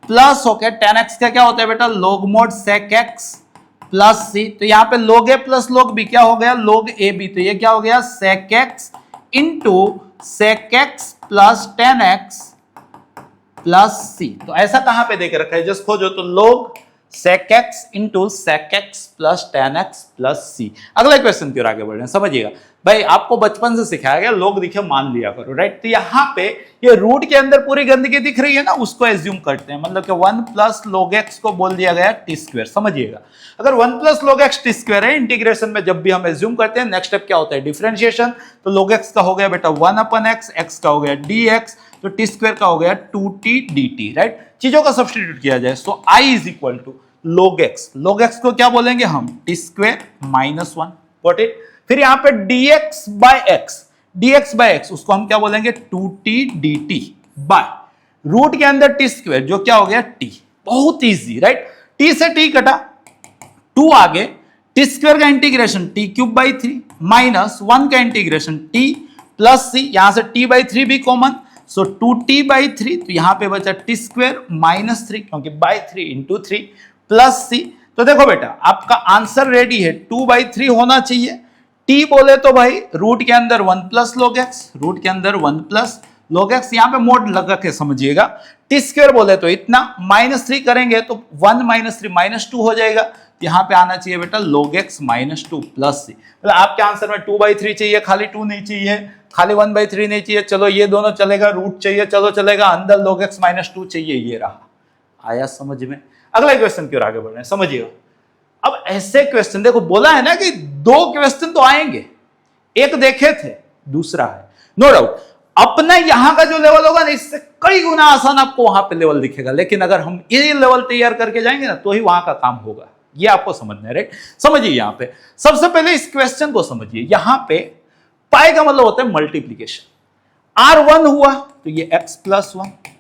[SPEAKER 1] plus होकर tan x का क्या होता है बेटा, log mod sec x plus c। तो यहाँ पे log a plus log b क्या हो गया, log a b। तो ये क्या हो गया, sec x into sec x plus tan x plus c। तो ऐसा कहां पे देके रखा है, जस्ट खोजो तो log sec x into sec x plus tan x plus c। अगला क्वेश्चन की ओर आगे बढ़ रहे हैं, समझिएगा भाई, आपको बचपन से सिखाया गया, लोग दिखे मान लिया करो, राइट। तो यहाँ पे ये रूट के अंदर पूरी गंदगी दिख रही है ना, उसको एज्यूम करते हैं, मतलब कि 1 प्लस log x को बोल दिया गया टी स्क्वायर। समझिएगा, अगर 1 plus log x T square है, इंटीग्रेशन में जब भी हम एज्यूम करते हैं, नेक्स्ट स्टेप क्या होता है, डिफरेंशिएशन। तो log x का हो गया बेटा 1 अपन x, x का हो गया dx, तो टी स्क्वायर का हो गया 2t dt, राइट। चीजों का सब्स्टिट्यूट किया जाए, so i is equal to log x को क्या बोलेंगे हम, t square minus 1, got it. फिर यहां पे dx बाय x उसको हम क्या बोलेंगे, 2t dt बाय रूट के अंदर टी स्क्वायर जो क्या हो गया t। बहुत इजी, राइट। t से t कटा, 2 आगे, टी स्क्वायर का integration t cube by 3 minus 1 का इंटीग्रेशन t प्लस c, यहां से t बाई 3 भी कॉमन, सो 2t बाई 3, तो यहां पे बचा टी स्क्वायर माइनस 3, क्योंकि बाई 3 इंटू 3 प्लस c। तो देखो बेटा, आपका आंसर रेडी है, 2 बाई 3 होना चाहिए। t बोले तो भाई रूट के अंदर 1 प्लस log x, रूट के अंदर 1 प्लस log x, यहां पे मोड लगा के समझिएगा। टी स्क्वायर बोले तो इतना, माइनस 3 करेंगे तो 1 माइनस 3 माइनस 2 हो जाएगा, यहां पे आना चाहिए बेटा log x minus 2 plus c। मतलब आपके आंसर में 2 बाई 3 चाहिए, खाली 2 नहीं चाहिए, खाली 1 बाई 3 नहीं चाहिए, चलो ये दोनों चलेगा, रूट चाहिए, चलो चलेगा, अंदर log x माइनस 2 चाहिए, ये रहा। आया समझ में। अगला क्वेश्चन की ओर आगे बढ़ रहे हैं, समझिएगा। अब ऐसे क्वेश्चन, देखो बोला है ना कि 2 क्वेश्चन तो आएंगे, एक देखे थे, दूसरा है, नो डाउट अपना यहां का जो लेवल होगा ना, इससे कई गुना आसान आपको वहां पे लेवल दिखेगा, लेकिन अगर हम ये लेवल तैयार करके जाएंगे ना, तो ही वहां का काम होगा, ये आपको समझना है, राइट। समझिए, यहां पे सबसे पहले इस क्वेश्चन को समझिए। यहां पे पाई का मतलब होता है मल्टीप्लीकेशन। R1 हुआ तो ये x प्लस 1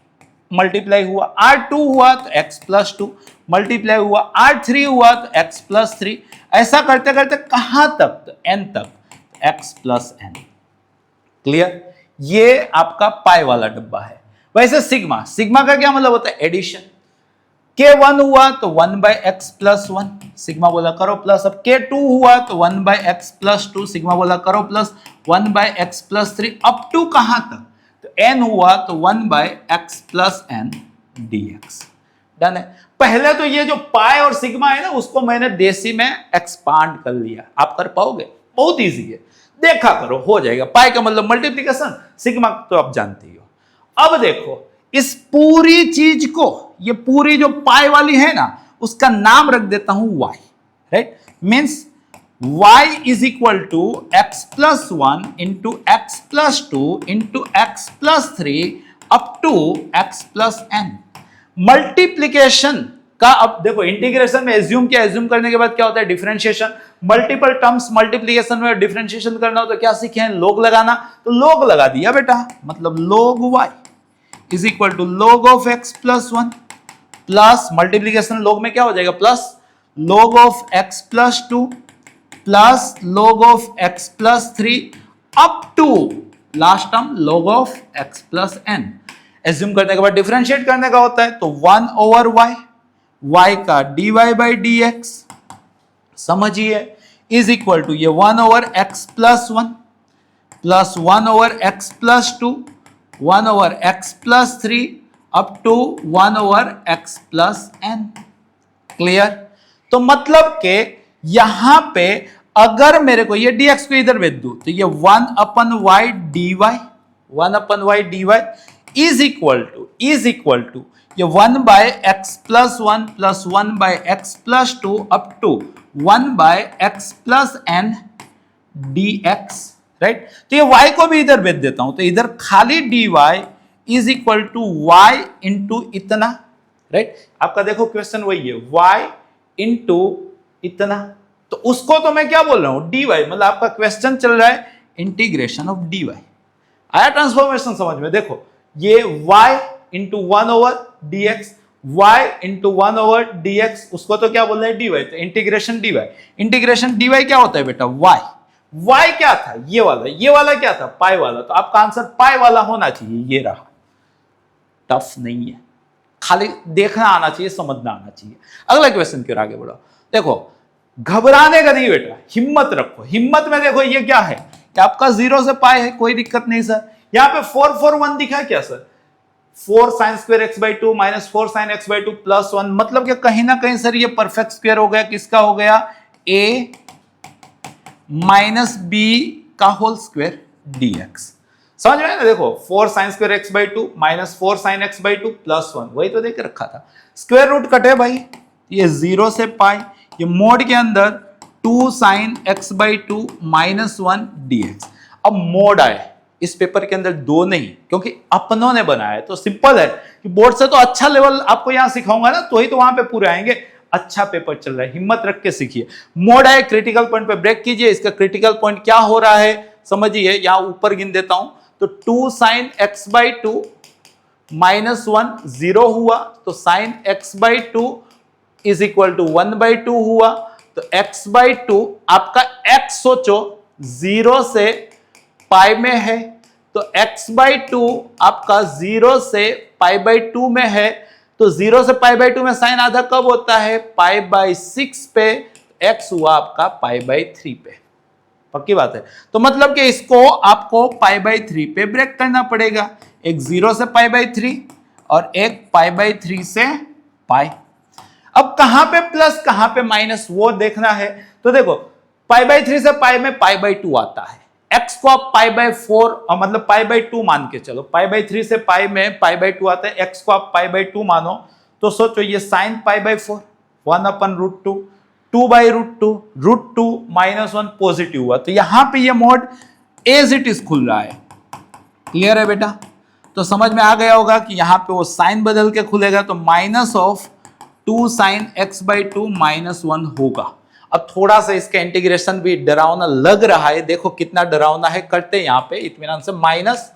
[SPEAKER 1] मल्टीप्लाई हुआ, R2 हुआ तो x प्लस 2 मल्टीप्लाई हुआ, R3 हुआ तो x प्लस 3, ऐसा करते करते कहां तक, तो n तक, x प्लस n। क्लियर, ये आपका पाई वाला डब्बा है। वैसे सिग्मा का क्या मतलब होता है, एडिशन। K1 हुआ तो 1 बाई एक्स प्लस 1, सिग्मा बोला करो प्लस। अब K2 हुआ तो 1 बाई एक्स प्लस 2, सिग्मा बोला करो plus 1 by x plus 3, up to कहां तक, तो n हुआ तो 1 by x plus n dx। Done है। पहले तो ये जो पाई और सिग्मा है ना, उसको मैंने देसी में एक्सपांड कर लिया, आप कर पाओगे, बहुत इजी है, देखा करो, हो जाएगा। पाई का मतलब मल्टीप्लिकेशन, सिग्मा तो आप जानते ही हो। अब देखो इस पूरी चीज को, ये पूरी जो पाई वाली है ना, उसका नाम रख देता हूं y, right. Means y is equal to x plus 1 into x plus 2 into x plus 3 up to x plus n। Multiplication का, अब देखो इंटीग्रेशन में एज्यूम किया, एज्यूम करने के बाद क्या होता है, डिफरेंशिएशन। मल्टीपल टर्म्स मल्टीप्लीकेशन में डिफरेंशिएशन करना हो तो क्या सीखे हैं, लोग लगाना, तो लोग लगा दिया बेटा, मतलब log y is equal to log of x plus 1 plus multiplication log में क्या हो जाएगा, plus log of x plus 2 plus log of x plus 3 up to last term log of x plus n। Assume करने के बाद डिफरेंशिएट करने का होता है, तो 1 ओवर y का dy बाई dx, समझिए, इज इक्वल टू ये 1 over x plus 1 plus 1 over x plus 2 1 over x plus 3 up to 1 over x plus n। Clear. तो मतलब के यहां पे अगर मेरे को ये dx को इधर भेज दूं, तो ये 1 upon y dy, 1 upon y dy is equal to ये 1 by x plus 1 plus 1 by x plus 2 up to 1 by x plus n dx, right. तो ये y को भी इधर भेज देता हूं, तो इधर खाली dy is equal to y into इतना, राइट। आपका देखो क्वेश्चन वही है, y इंटू इतना, तो उसको तो मैं क्या बोल रहा हूं, dy, मतलब आपका क्वेश्चन चल रहा है इंटीग्रेशन ऑफ dy। आया ट्रांसफॉर्मेशन समझ में। देखो ये y into 1 over dx, y into 1 over dx, उसको तो क्या बोल रहे हैं dy, तो इंटीग्रेशन dy। इंटीग्रेशन dy क्या होता है बेटा, y y क्या था, ये वाला क्या था, पाई वाला, तो आपका आंसर पाई वाला होना चाहिए, ये रहा। टफ नहीं है, खाली देखना आना चाहिए, समझना आना चाहिए। अगला क्वेश्चन की ओर आगे बढ़ो। देखो घबराने का नहीं बेटा, हिम्मत रखो। हिम्मत में देखो ये क्या है कि आपका 0 से पाई है, कोई दिक्कत नहीं सर। यहां पे 4 4 1 दिखा क्या sir, 4 sin square x by two minus 4 sin x by two plus 1, मतलब कि कहीं ना कहीं सर ये परफेक्ट स्क्वायर हो गया, किसका हो गया, a माइनस बी का होल स्क्वायर dx। समझ में आया ना, देखो 4 sin square x by two minus 4 sin x by two plus 1, वही तो देख रखा था। स्क्वायर रूट कटे भाई, ये 0 से पाई, ये मोड के अंदर 2 sin x by two minus 1 dx। अब मोड आए इस पेपर के अंदर, दो नहीं, क्योंकि अपनों ने बनाया है, तो सिंपल है कि बोर्ड से तो अच्छा लेवल आपको यहां सिखाऊंगा ना, तो ही तो वहां पे पूरे आएंगे। अच्छा पेपर चल रहा है, हिम्मत रख के सीखिए। मोड आए, क्रिटिकल पॉइंट पे ब्रेक कीजिए। इसका क्रिटिकल पॉइंट क्या हो रहा है समझिए, यहां ऊपर गिन देता हूं, तो 2 sin x by two minus 1 0 हुआ, तो sin x by two is equal to 1 by 2 हुआ, तो x बाई टू आपका x सोचो 0 से पाई में है, तो x बाई टू आपका 0 से पाई बाई 2 में है, तो 0 से पाई बाई 2 में साइन आधा कब होता है, पाई बाई 6 पे, x हुआ आपका पाई बाई 3 पे। पक्की बात है, तो मतलब कि इसको आपको पाई बाई 3 पे ब्रेक करना पड़ेगा, एक 0 से पाई बाई 3 और एक पाई बाई 3 से पाई। अब कहां पे प्लस कहां पे माइनस वो देखना है, तो देखो पाई बाई 3 से पाई में पाई बाई 2 आता है, x को आप पाई बाई 4 मतलब पाई बाई 2 मान के चलो, पाई बाई 3 से पाई में पाई बाई 2 आता है, x को आप पाई बाई 2 मानो, तो सोचो ये sine pi by 4 1 upon root 2, 2 by root 2 minus 1 positive हुआ, तो यहां पे ये मोड एज इट इज खुल रहा है। क्लियर है बेटा, तो समझ में आ गया होगा कि यहां पे वो साइन बदल के खुलेगा, तो minus of 2 sin x by two minus 1 होगा। अब थोड़ा सा इसका इंटीग्रेशन भी डरावना लग रहा है, देखो कितना डरावना है, करते हैं यहां पे इत्मीनान से। माइनस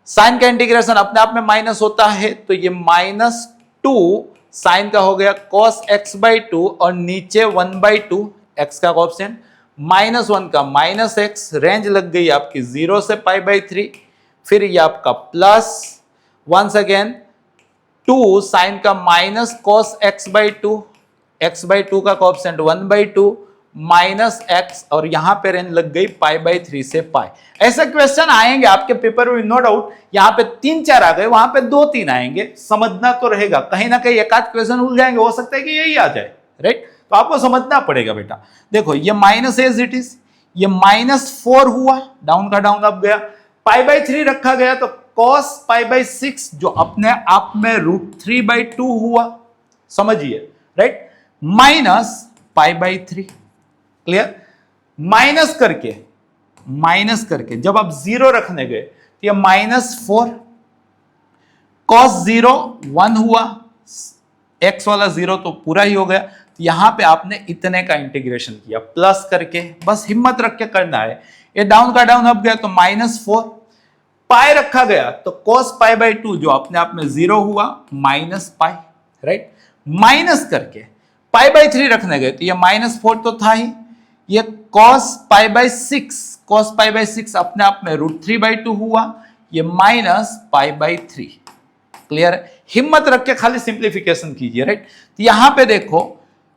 [SPEAKER 1] साइन का इंटीग्रेशन अपने आप में माइनस होता है, तो ये माइनस 2 साइन का हो गया cos x बाई टू और नीचे 1 बाई टू एक्स का कोएफिशिएंट, माइनस 1 का माइनस x, रेंज लग गई आपकी 0 से पाई बाई 3, फिर ये आपका प्लस वंस अगेन 2 साइन का minus cos x by two, X by two का coefficient 1 by two minus X, और यहां पे रेंज लग गई पाई बाई 3 से पाई। ऐसे क्वेश्चन आएंगे आपके पेपर में, नो डाउट। यहां पे 3-4 आ गए, वहां पे 2-3 आएंगे, समझना तो रहेगा, कहीं ना कहीं एक आध क्वेश्चन भूल जाएंगे, हो सकता है कि यही आ जाए, राइट, तो आपको समझना पड़ेगा बेटा। देखो ये माइनस एज इट इज, ये माइनस 4 हुआ, डाउन का डाउन अप गया, पाई बाई 3 रखा गया, तो cos पाई बाई 6 जो अपने आप में रूट 3 बाई 2 हुआ, समझिए, right, minus pi by 3। Clear, minus करके जब आप 0 रखने गए तो ये माइनस 4 cos 0 1 हुआ, x वाला 0 तो पूरा ही हो गया, तो यहां पे आपने इतने का इंटीग्रेशन किया प्लस करके, बस हिम्मत रख के करना है। ये डाउन का डाउन अप गया, तो माइनस 4 पाई रखा गया, तो cos पाई बाई 2 जो अपने आप में 0 हुआ, माइनस पाई, राइट, माइनस करके पाई बाई 3 रखने गए, तो ये माइनस 4 तो था ही, ये cos पाई बाई 6 अपने आप में रूट 3 बाई 2 हुआ, ये माइनस पाई बाई 3। क्लियर है, हिम्मत रख के खाली सिंप्लीफिकेशन कीजिए, राइट। तो यहां पे देखो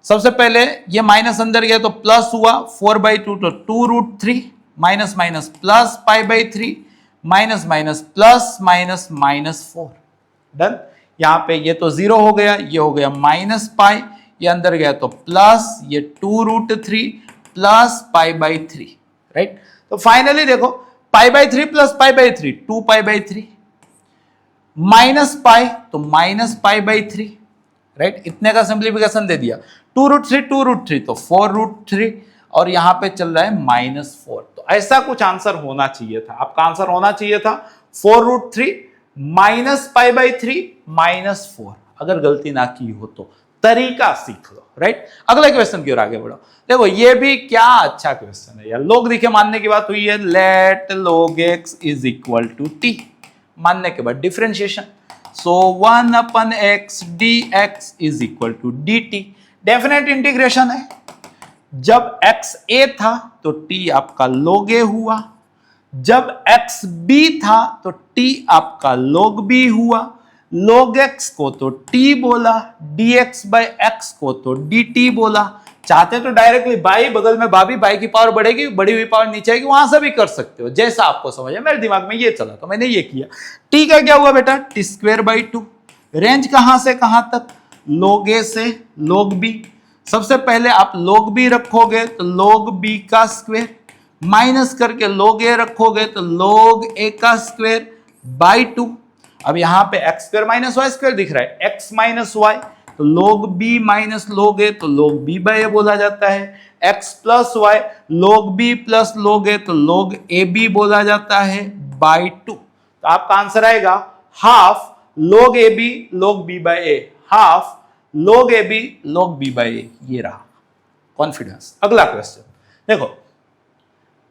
[SPEAKER 1] सबसे पहले ये माइनस अंदर गया तो प्लस हुआ 4 बाई 2, तो 2 root 3 minus minus plus pi by 3 minus minus plus minus minus 4। Done, यहां पे ये तो 0 हो गया, ये हो गया माइनस पाई, ये अंदर गया तो प्लस, ये 2 root 3 plus pi by 3, right. तो फाइनली देखो pi by 3 plus pi by 3 2 pi by 3 minus pi, तो माइनस पाई बाई 3, राइट, इतने का सिंप्लीफिकेशन दे दिया। 2 रूट 3 तो 4 रूट 3, और यहां पे चल रहा है माइनस 4। तो ऐसा कुछ आंसर होना चाहिए था, आपका आंसर होना चाहिए था 4 root 3 minus pi by 3 minus 4। अगर गलती ना की हो तो तरीका सीख लो, राइट। अगले क्वेश्चन की ओर आगे बढ़ो। देखो ये भी क्या अच्छा क्वेश्चन है यार, लोग दिखे मानने की बात हुई है, let log x is equal to t, मानने के बाद differentiation, so 1 upon x dx is equal to dt, definite integration है, जब x a था तो t आपका log a हुआ, जब x b था तो t आपका log b हुआ, log x को तो t बोला, dx by x को तो dt बोला। चाहते तो डायरेक्टली बाई बगल में भाभी, बाई की पावर बढ़ेगी, बढ़ी हुई पावर नीचे आएगी, वहां से भी कर सकते हो जैसा आपको समझ है। मेरे दिमाग में ये चला तो मैंने ये किया। t का क्या हुआ बेटा, टी स्क्वेयर बाई 2। रेंज कहां से कहां तक, log a से log b। सबसे पहले आप log b रखोगे तो log b का स्क्वायर, माइनस करके log a रखोगे तो log a का स्क्वायर बाई 2। अब यहां पे x square minus Y square दिख रहा है, x माइनस वाई तो log b minus log a तो log b बाई a बोला जाता है, x plus y log b plus log a तो log ab बोला जाता है बाई 2। तो आपका आंसर आएगा half log ab log b by a, half log ab log b by a। ये रहा कॉन्फिडेंस। अगला क्वेश्चन देखो,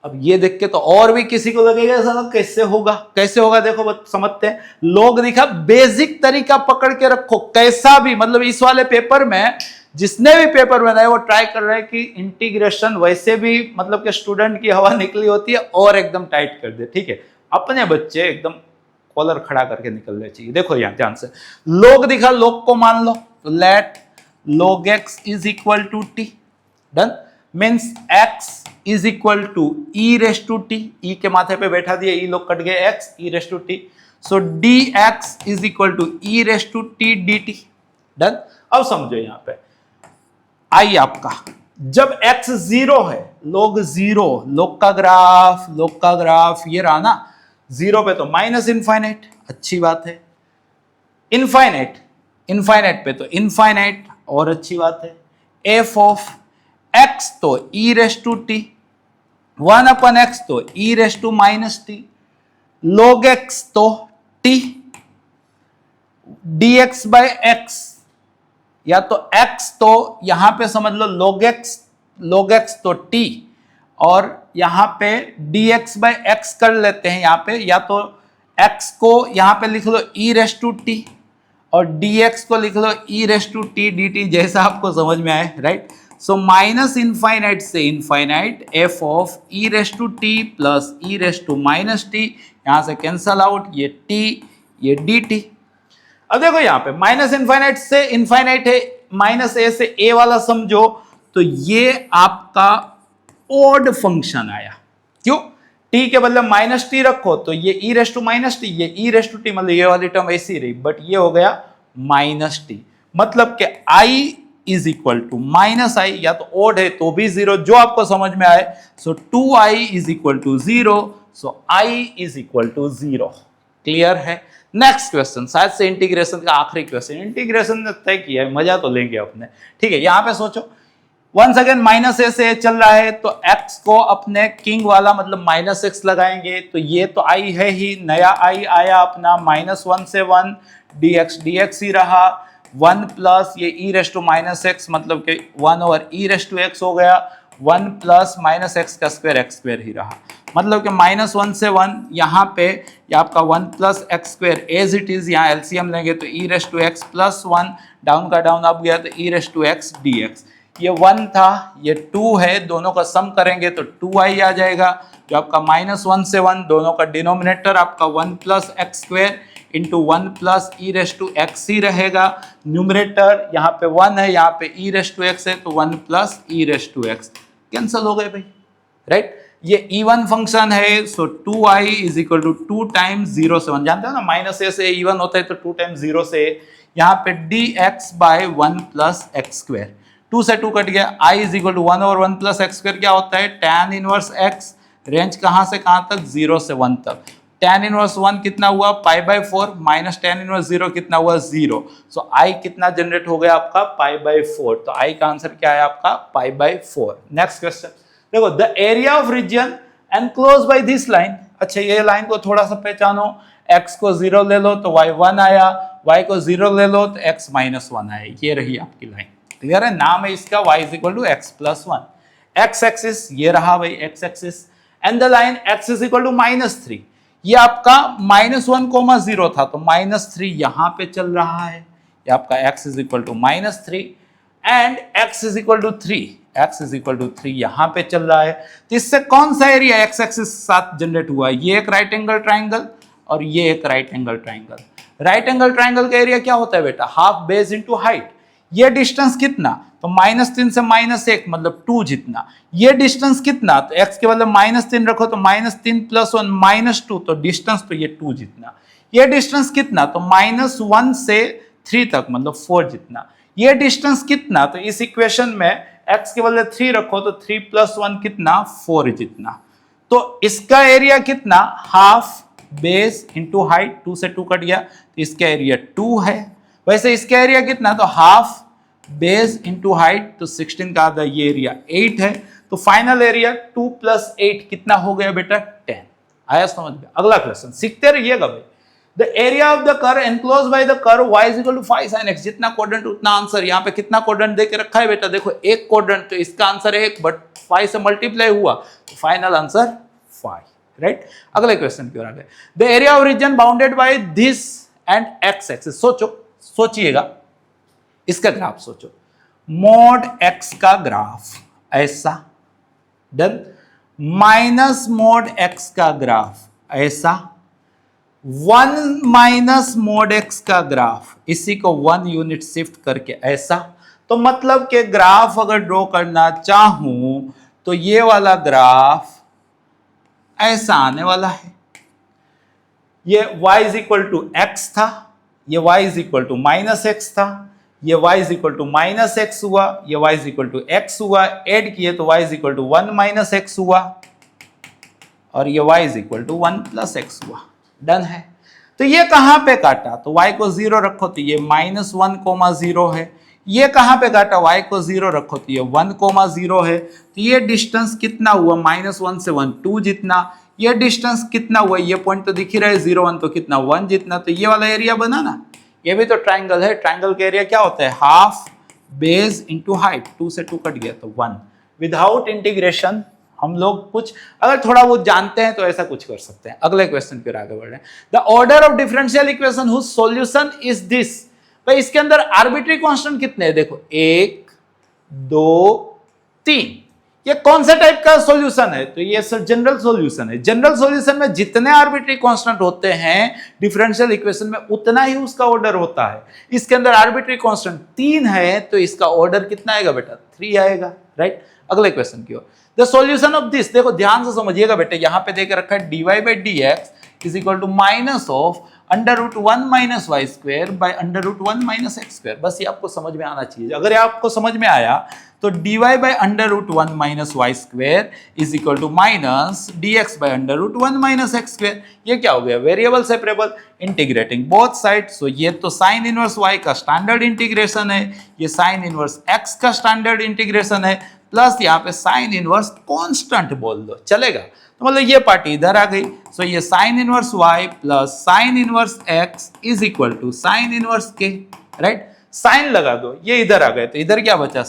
[SPEAKER 1] अब ये देख के तो और भी किसी को लगेगा ऐसा कैसे होगा, कैसे होगा देखो समझते हैं। लोग दिखा, बेसिक तरीका पकड़ के रखो, कैसा भी मतलब इस वाले पेपर में जिसने भी पेपर बनाए वो ट्राई कर रहे हैं कि इंटीग्रेशन वैसे भी मतलब कि स्टूडेंट की हवा निकली होती है और एकदम टाइट कर दे, ठीक है। अपने बच्चे एकदम कॉलर खड़ा करके निकलने चाहिए। देखो यहां ध्यान से, लोग दिखा, लोग को मान लो तो let log x is equal to T, done. Means x is equal to E raise to T, E के माथे पे बैठा दिया, ई लोग कट गए, x e raise to t, so dx is equal to E raise to t dt, done. अब समझो यहां पे आई आपका, जब x 0 है, log 0, log का ग्राफ ये रहा ना, 0 पे तो माइनस इनफाइनाइट, अच्छी बात है। इनफाइनाइट पे तो इनफाइनाइट, और अच्छी बात है। एफ ऑफ x तो e raise to t, 1 upon x तो e raise to minus t, log x तो t, dx बाय x, या तो x तो यहां पे समझ लो log x तो t, और यहां पे dx बाय x कर लेते हैं यहां पे, या तो x को यहां पे लिख लो e रेस टू टी और dx को लिख लो e raise to t dt, जैसा आपको समझ में आए, राइट। सो माइनस इनफाइनाइट से infinite, f of e raise to t plus E raise to minus t, यहां से कैंसल आउट, ये टी ये डी टी। अब देखो यहां पे माइनस इनफाइनाइट से इनफाइनाइट है, माइनस ए से ए वाला समझो तो ये आपका ओड फंक्शन आया। क्यों, टी के बदले माइनस टी रखो तो ये ई रेस टू माइनस टी, ये ई रेस टू टी, मतलब ये वाली टर्म ऐसी रही, बट ये हो गया माइनस टी, मतलब कि आई इज इक्वल टू माइनस आई, या तो ओड है तो भी 0, जो आपको समझ में आए। So 2i is equal to 0, so i is equal to 0। Clear है। नेक्स्ट क्वेश्चन, शायद से इंटीग्रेशन का आखिरी क्वेश्चन, इंटीग्रेशन ने तय किया है, मजा तो लेंगे अपने, ठीक है। यहां पे सोचो, वंस अगेन माइनस ए से चल रहा है तो x को अपने किंग वाला मतलब माइनस एक्स लगाएंगे, तो ये तो i है ही, नया i आया अपना -1 से 1, dx ही रहा, 1 प्लस ये e raise to minus x, मतलब कि 1 over e raise to x हो गया, 1 प्लस माइनस एक्स का स्क्वायर एक्स स्क्वायर ही रहा, मतलब कि -1 से 1, यहाँ पे ये आपका 1 plus x square as it is, यहाँ एलसीएम लेंगे तो e raise to x plus 1, down का डाउन अब गया तो e raise to x dx। ये 1 था, ये 2 है, दोनों का सम करेंगे तो 2i आ जाएगा, जो आपका -1 से 1, दोनों का डिनोमिनेटर आपका 1 plus x square into 1 plus E raise to X ही रहेगा, न्यूमरेटर यहाँ पे 1 है, यहाँ पे ई रेस टू एक्स है, तो 1 plus E raise to x cancel हो गए भाई, राइट। ये इवन फंक्शन है, so 2i is equal to 2 times 0 से 1, जानते हो ना माइनस ए से इवन होता है तो 2 टाइम्स 0 से, यहाँ पे dx by 1 plus x square, 2 से 2 कट गया, i is equal to 1 over 1 plus x square क्या होता है, tan इनवर्स x, रेंज कहां से कहां तक, 0 से 1 तक, tan इनवर्स 1 कितना हुआ पाई बाय 4 माइनस tan इनवर्स 0 कितना हुआ 0, सो i कितना जनरेट हो गया आपका पाई बाय 4, तो i का आंसर क्या है आपका पाई बाय 4। नेक्स्ट क्वेश्चन देखो, the area of region enclose by this line, अच्छा ये लाइन को थोड़ा सा पहचानो, x को 0 ले लो तो y 1 आया, y को 0 ले लो तो x माइनस 1 आया, ये रही आपकी लाइन। क्लियर है, नाम है इसका y is equal to x plus 1, x axis ये रहा भाई x axis, and the line x is equal to -3, ये आपका -1, 0 था तो -3 यहां पे चल रहा है, ये आपका x is equal to -3 and x is equal to 3, x is equal to 3 यहां पे चल रहा है, तो इससे कौन सा एरिया x एक्सिस के साथ जनरेट हुआ है? ये एक राइट एंगल ट्राइंगल और ये एक right angle triangle. Right angle triangle का एरिया क्या होता है बेटा? Half base into height. ये डिस्टेंस कितना? तो -3 से -1 मतलब 2 जितना। ये डिस्टेंस कितना? तो x के बदले -3 रखो तो -3 + 1 -2, तो डिस्टेंस तो ये 2 जितना। ये डिस्टेंस कितना? तो -1 से 3 तक मतलब 4 जितना। ये डिस्टेंस कितना? तो इस इक्वेशन में x के बदले 3 रखो तो 3 + 1 कितना? 4 जितना। तो इसका एरिया कितना? हाफ बेस इंटू हाइट, 2 से 2 कट गया तो इसका एरिया 2 है। वैसे इसका एरिया कितना? तो हाफ बेस इंटू हाइट, तो 16 का आधा ये एरिया 8 है। तो फाइनल एरिया 2 + 8 कितना हो गया बेटा? 10। आया समझ में? अगला क्वेश्चन सीखते रहिएगा भाई। The area of the curve enclosed by the curve y = 5 sin x। जितना क्वाड्रेंट उतना आंसर। यहाँ पे कितना क्वाड्रेंट दे के रखा है बेटा? देखो एक क्वाड्रेंट, तो इसका आंसर है 1, बट 5 से मल्टीप्लाई हुआ तो फाइनल आंसर 5, राइट। अगले क्वेश्चन की ओर आ गए। The area of reason bounded by this and x axis. सोचिएगा इसका ग्राफ सोचो। मोड x का ग्राफ ऐसा, डन। माइनस मोड x का ग्राफ ऐसा, 1 माइनस मोड x का ग्राफ, इसी को 1 यूनिट शिफ्ट करके ऐसा। तो मतलब के ग्राफ अगर ड्रॉ करना चाहूं तो ये वाला ग्राफ ऐसा आने वाला है। ये y = x था, ये y = -x था, ये y = -x हुआ, ये y = x हुआ। ऐड किए तो y = 1 - x हुआ और ये y = 1 + x हुआ। डन है। तो ये कहां पे काटा? तो y को 0 रखो तो ये -1, 0 है। ये कहां पे काटा? y को 0 रखो तो ये 1, 0 है। तो ये डिस्टेंस कितना हुआ? -1 से 1 2 जितना। ये डिस्टेंस कितना हुआ? ये पॉइंट तो दिख ही रहा है 0, 1 तो कितना? 1 जितना। तो ये वाला एरिया बना ना। ये भी तो ट्राइंगल है। ट्राइंगल का एरिया क्या होता है? Half base into height. 2 से 2 कट गया तो 1। विदाउट इंटीग्रेशन हम लोग कुछ अगर थोड़ा वो जानते हैं तो ऐसा कुछ कर सकते हैं। अगले क्वेश्चन पर आगे बढ़ रहे हैं। The order of differential equation whose solution is this. भाई इसके अंदर आर्बिट्री कांस्टेंट कितने हैं? देखो 1 2 3। ये कौन सा टाइप का सॉल्यूशन है? तो ये जनरल सॉल्यूशन है। जनरल सॉल्यूशन में जितने आर्बिट्री कांस्टेंट होते हैं डिफरेंशियल इक्वेशन में उतना ही उसका ऑर्डर होता है। इसके अंदर आर्बिट्री कांस्टेंट 3 है तो इसका ऑर्डर कितना आएगा बेटा? 3 आएगा, राइट। अगले क्वेश्चन की ओर। द सॉल्यूशन ऑफ दिस, देखो ध्यान से समझिएगा बेटे। यहां पे देके रखा है dy/dx = -(1 - y²/(1 - x²). बस ये आपको समझ में आना चाहिए। अगर ये आपको समझ में आया तो dy/(1 - y²) -dx/(1 - x²). ये क्या हो गया? Variable separable, integrating both side. So ये तो साइन इनवर्स y का स्टैंडर्ड इंटीग्रेशन है, ये साइन इनवर्स x का स्टैंडर्ड इंटीग्रेशन है, प्लस यहाँ पे साइन इनवर्स कांस्टेंट बोल दो, चलेगा। तो मतलब ये पार्टी इधर आ गई। सो ये sine inverse y plus sine inverse x is equal to sine inverse k, right. Sine लगा दो, ये इधर आ गए तो इधर क्या बचा?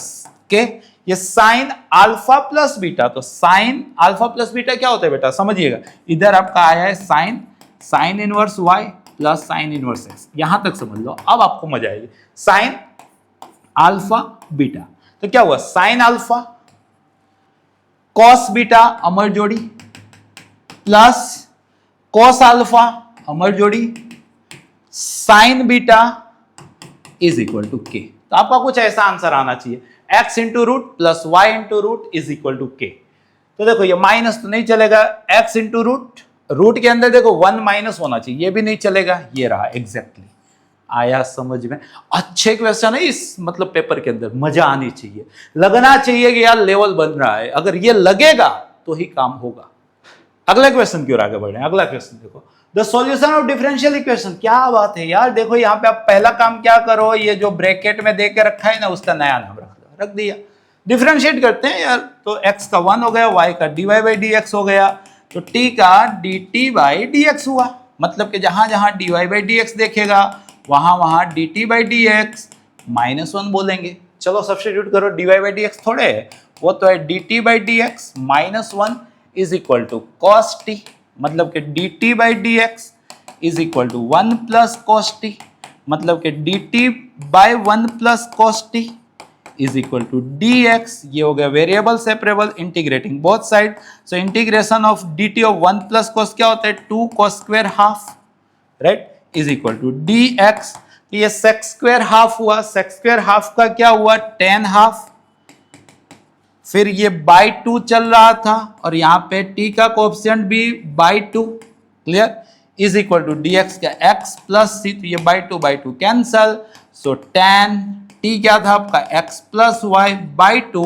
[SPEAKER 1] k। ये साइन अल्फा प्लस बीटा, तो साइन अल्फा प्लस बीटा क्या होता है बेटा? समझिएगा। इधर आपका आया है sign inverse y plus sine inverse x। यहां तक समझ लो, अब आपको मजा आएगी। साइन अल्फा बीटा, तो क्या हुआ? साइन अल्फा कॉस बीटा अमर जोड़ी प्लस कॉस अल्फा अमर जोड़ी sine beta is equal to k. तो आपका कुछ ऐसा आंसर आना चाहिए, x into root plus y into root is equal to k. तो देखो ये माइनस तो नहीं चलेगा, x इंटू रूट के अंदर देखो 1 माइनस होना चाहिए, ये भी नहीं चलेगा। ये रहा एग्जैक्टली। आया समझ में? अच्छे क्वेश्चन है इस मतलब पेपर के अंदर, मजा आनी चाहिए, लगना चाहिए कि यार लेवल बन रहा है। अगर ये लगेगा तो ही काम होगा। अगले क्वेश्चन की ओर आगे बढ़े। अगला क्वेश्चन देखो, the solution of differential equation. क्या बात है यार, देखो यहाँ पे आप पहला काम क्या करो, ये जो ब्रैकेट में दे के रखा है ना उसका नया नाम रख दिया। डिफरेंशिएट करते हैं यार, तो x का 1 हो गया, y का dy/dx हो गया, तो t का dt/dx हुआ। मतलब कि जहां जहां dy/dx देखेगा वहां वहां dt/dx -1 बोलेंगे। चलो सब्स्टिट्यूट करो, dy/dx थोड़े है, वो तो है dt/dx -1 is equal to cos t। मतलब कि dt/dx is equal to 1 plus cos t। मतलब कि dt/1 plus cos t is equal to dx, ये हो गया variable separable, integrating both side, so integration of dt of 1 plus cos क्या होता है 2 cos square half, right, is equal to dx। ये sec स्क्वायर हाफ हुआ, sec स्क्वायर हाफ का क्या हुआ tan हाफ, फिर ये बाई 2 चल रहा था और यहां पे t का कोएफिशिएंट भी by 2, clear, is equal to dx का x प्लस c, तो ये by 2 cancel, so tan t क्या था आपका x plus y by 2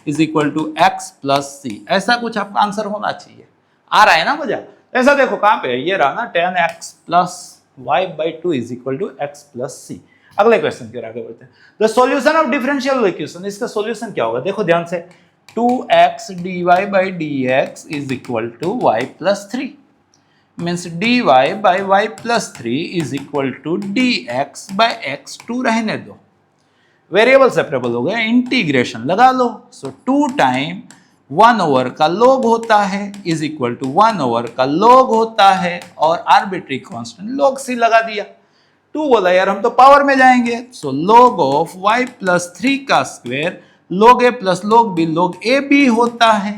[SPEAKER 1] is equal to x plus c। ऐसा कुछ आपका आंसर होना चाहिए, आ रहा है ना मजा। ऐसा देखो कहां पे है, ये रहा ना tan x plus y by 2 is equal to x plus c। अगले क्वेश्चन की ओर आगे बढ़ते हैं। The solution of differential equation, इसका सॉल्यूशन क्या होगा, देखो ध्यान से, 2x dy by dx is equal to y plus 3 means dy by y plus 3 is equal to dx by x2 रहने दो, वेरिएबल सेपरेबल हो गया, इंटीग्रेशन लगा लो, सो 2 टाइम 1 ओवर का log होता है इज इक्वल टू 1 ओवर का log होता है और आर्बिट्री कांस्टेंट log c लगा दिया। 2 बोला यार हम तो पावर में जाएंगे, सो log ऑफ y प्लस 3 का square log a plus log b log a b होता है,